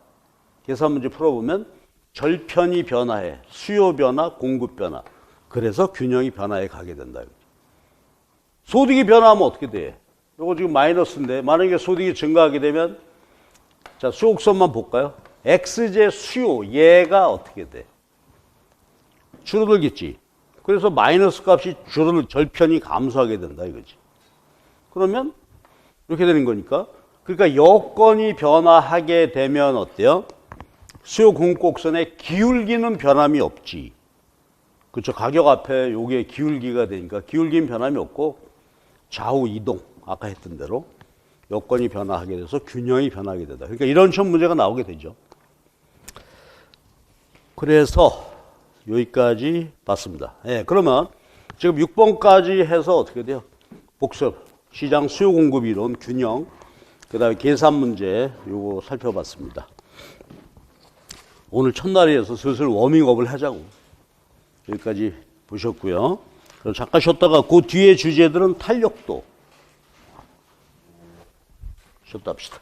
계산 문제 풀어보면 절편이 변화해. 수요 변화, 공급 변화. 그래서 균형이 변화해 가게 된다. 소득이 변화하면 어떻게 돼? 이거 지금 마이너스인데 만약에 소득이 증가하게 되면 자 수요곡선만 볼까요? X제 수요 얘가 어떻게 돼? 줄어들겠지. 그래서 마이너스 값이 줄어들 절편이 감소하게 된다 이거지. 그러면 이렇게 되는 거니까 그러니까 여건이 변화하게 되면 어때요? 수요 공급 곡선의 기울기는 변함이 없지. 그렇죠. 가격 앞에 요게 기울기가 되니까 기울기는 변함이 없고 좌우 이동 아까 했던 대로 여건이 변화하게 돼서 균형이 변하게 되다. 그러니까 이런 시험 문제가 나오게 되죠. 그래서 여기까지 봤습니다. 예, 그러면 지금 6번까지 해서 어떻게 돼요? 복습, 시장 수요 공급 이론, 균형, 그 다음에 계산 문제 요거 살펴봤습니다. 오늘 첫날이어서 슬슬 워밍업을 하자고. 여기까지 보셨고요. 그럼 잠깐 쉬었다가 그 뒤에 주제들은 탄력도 쉬었다 합시다.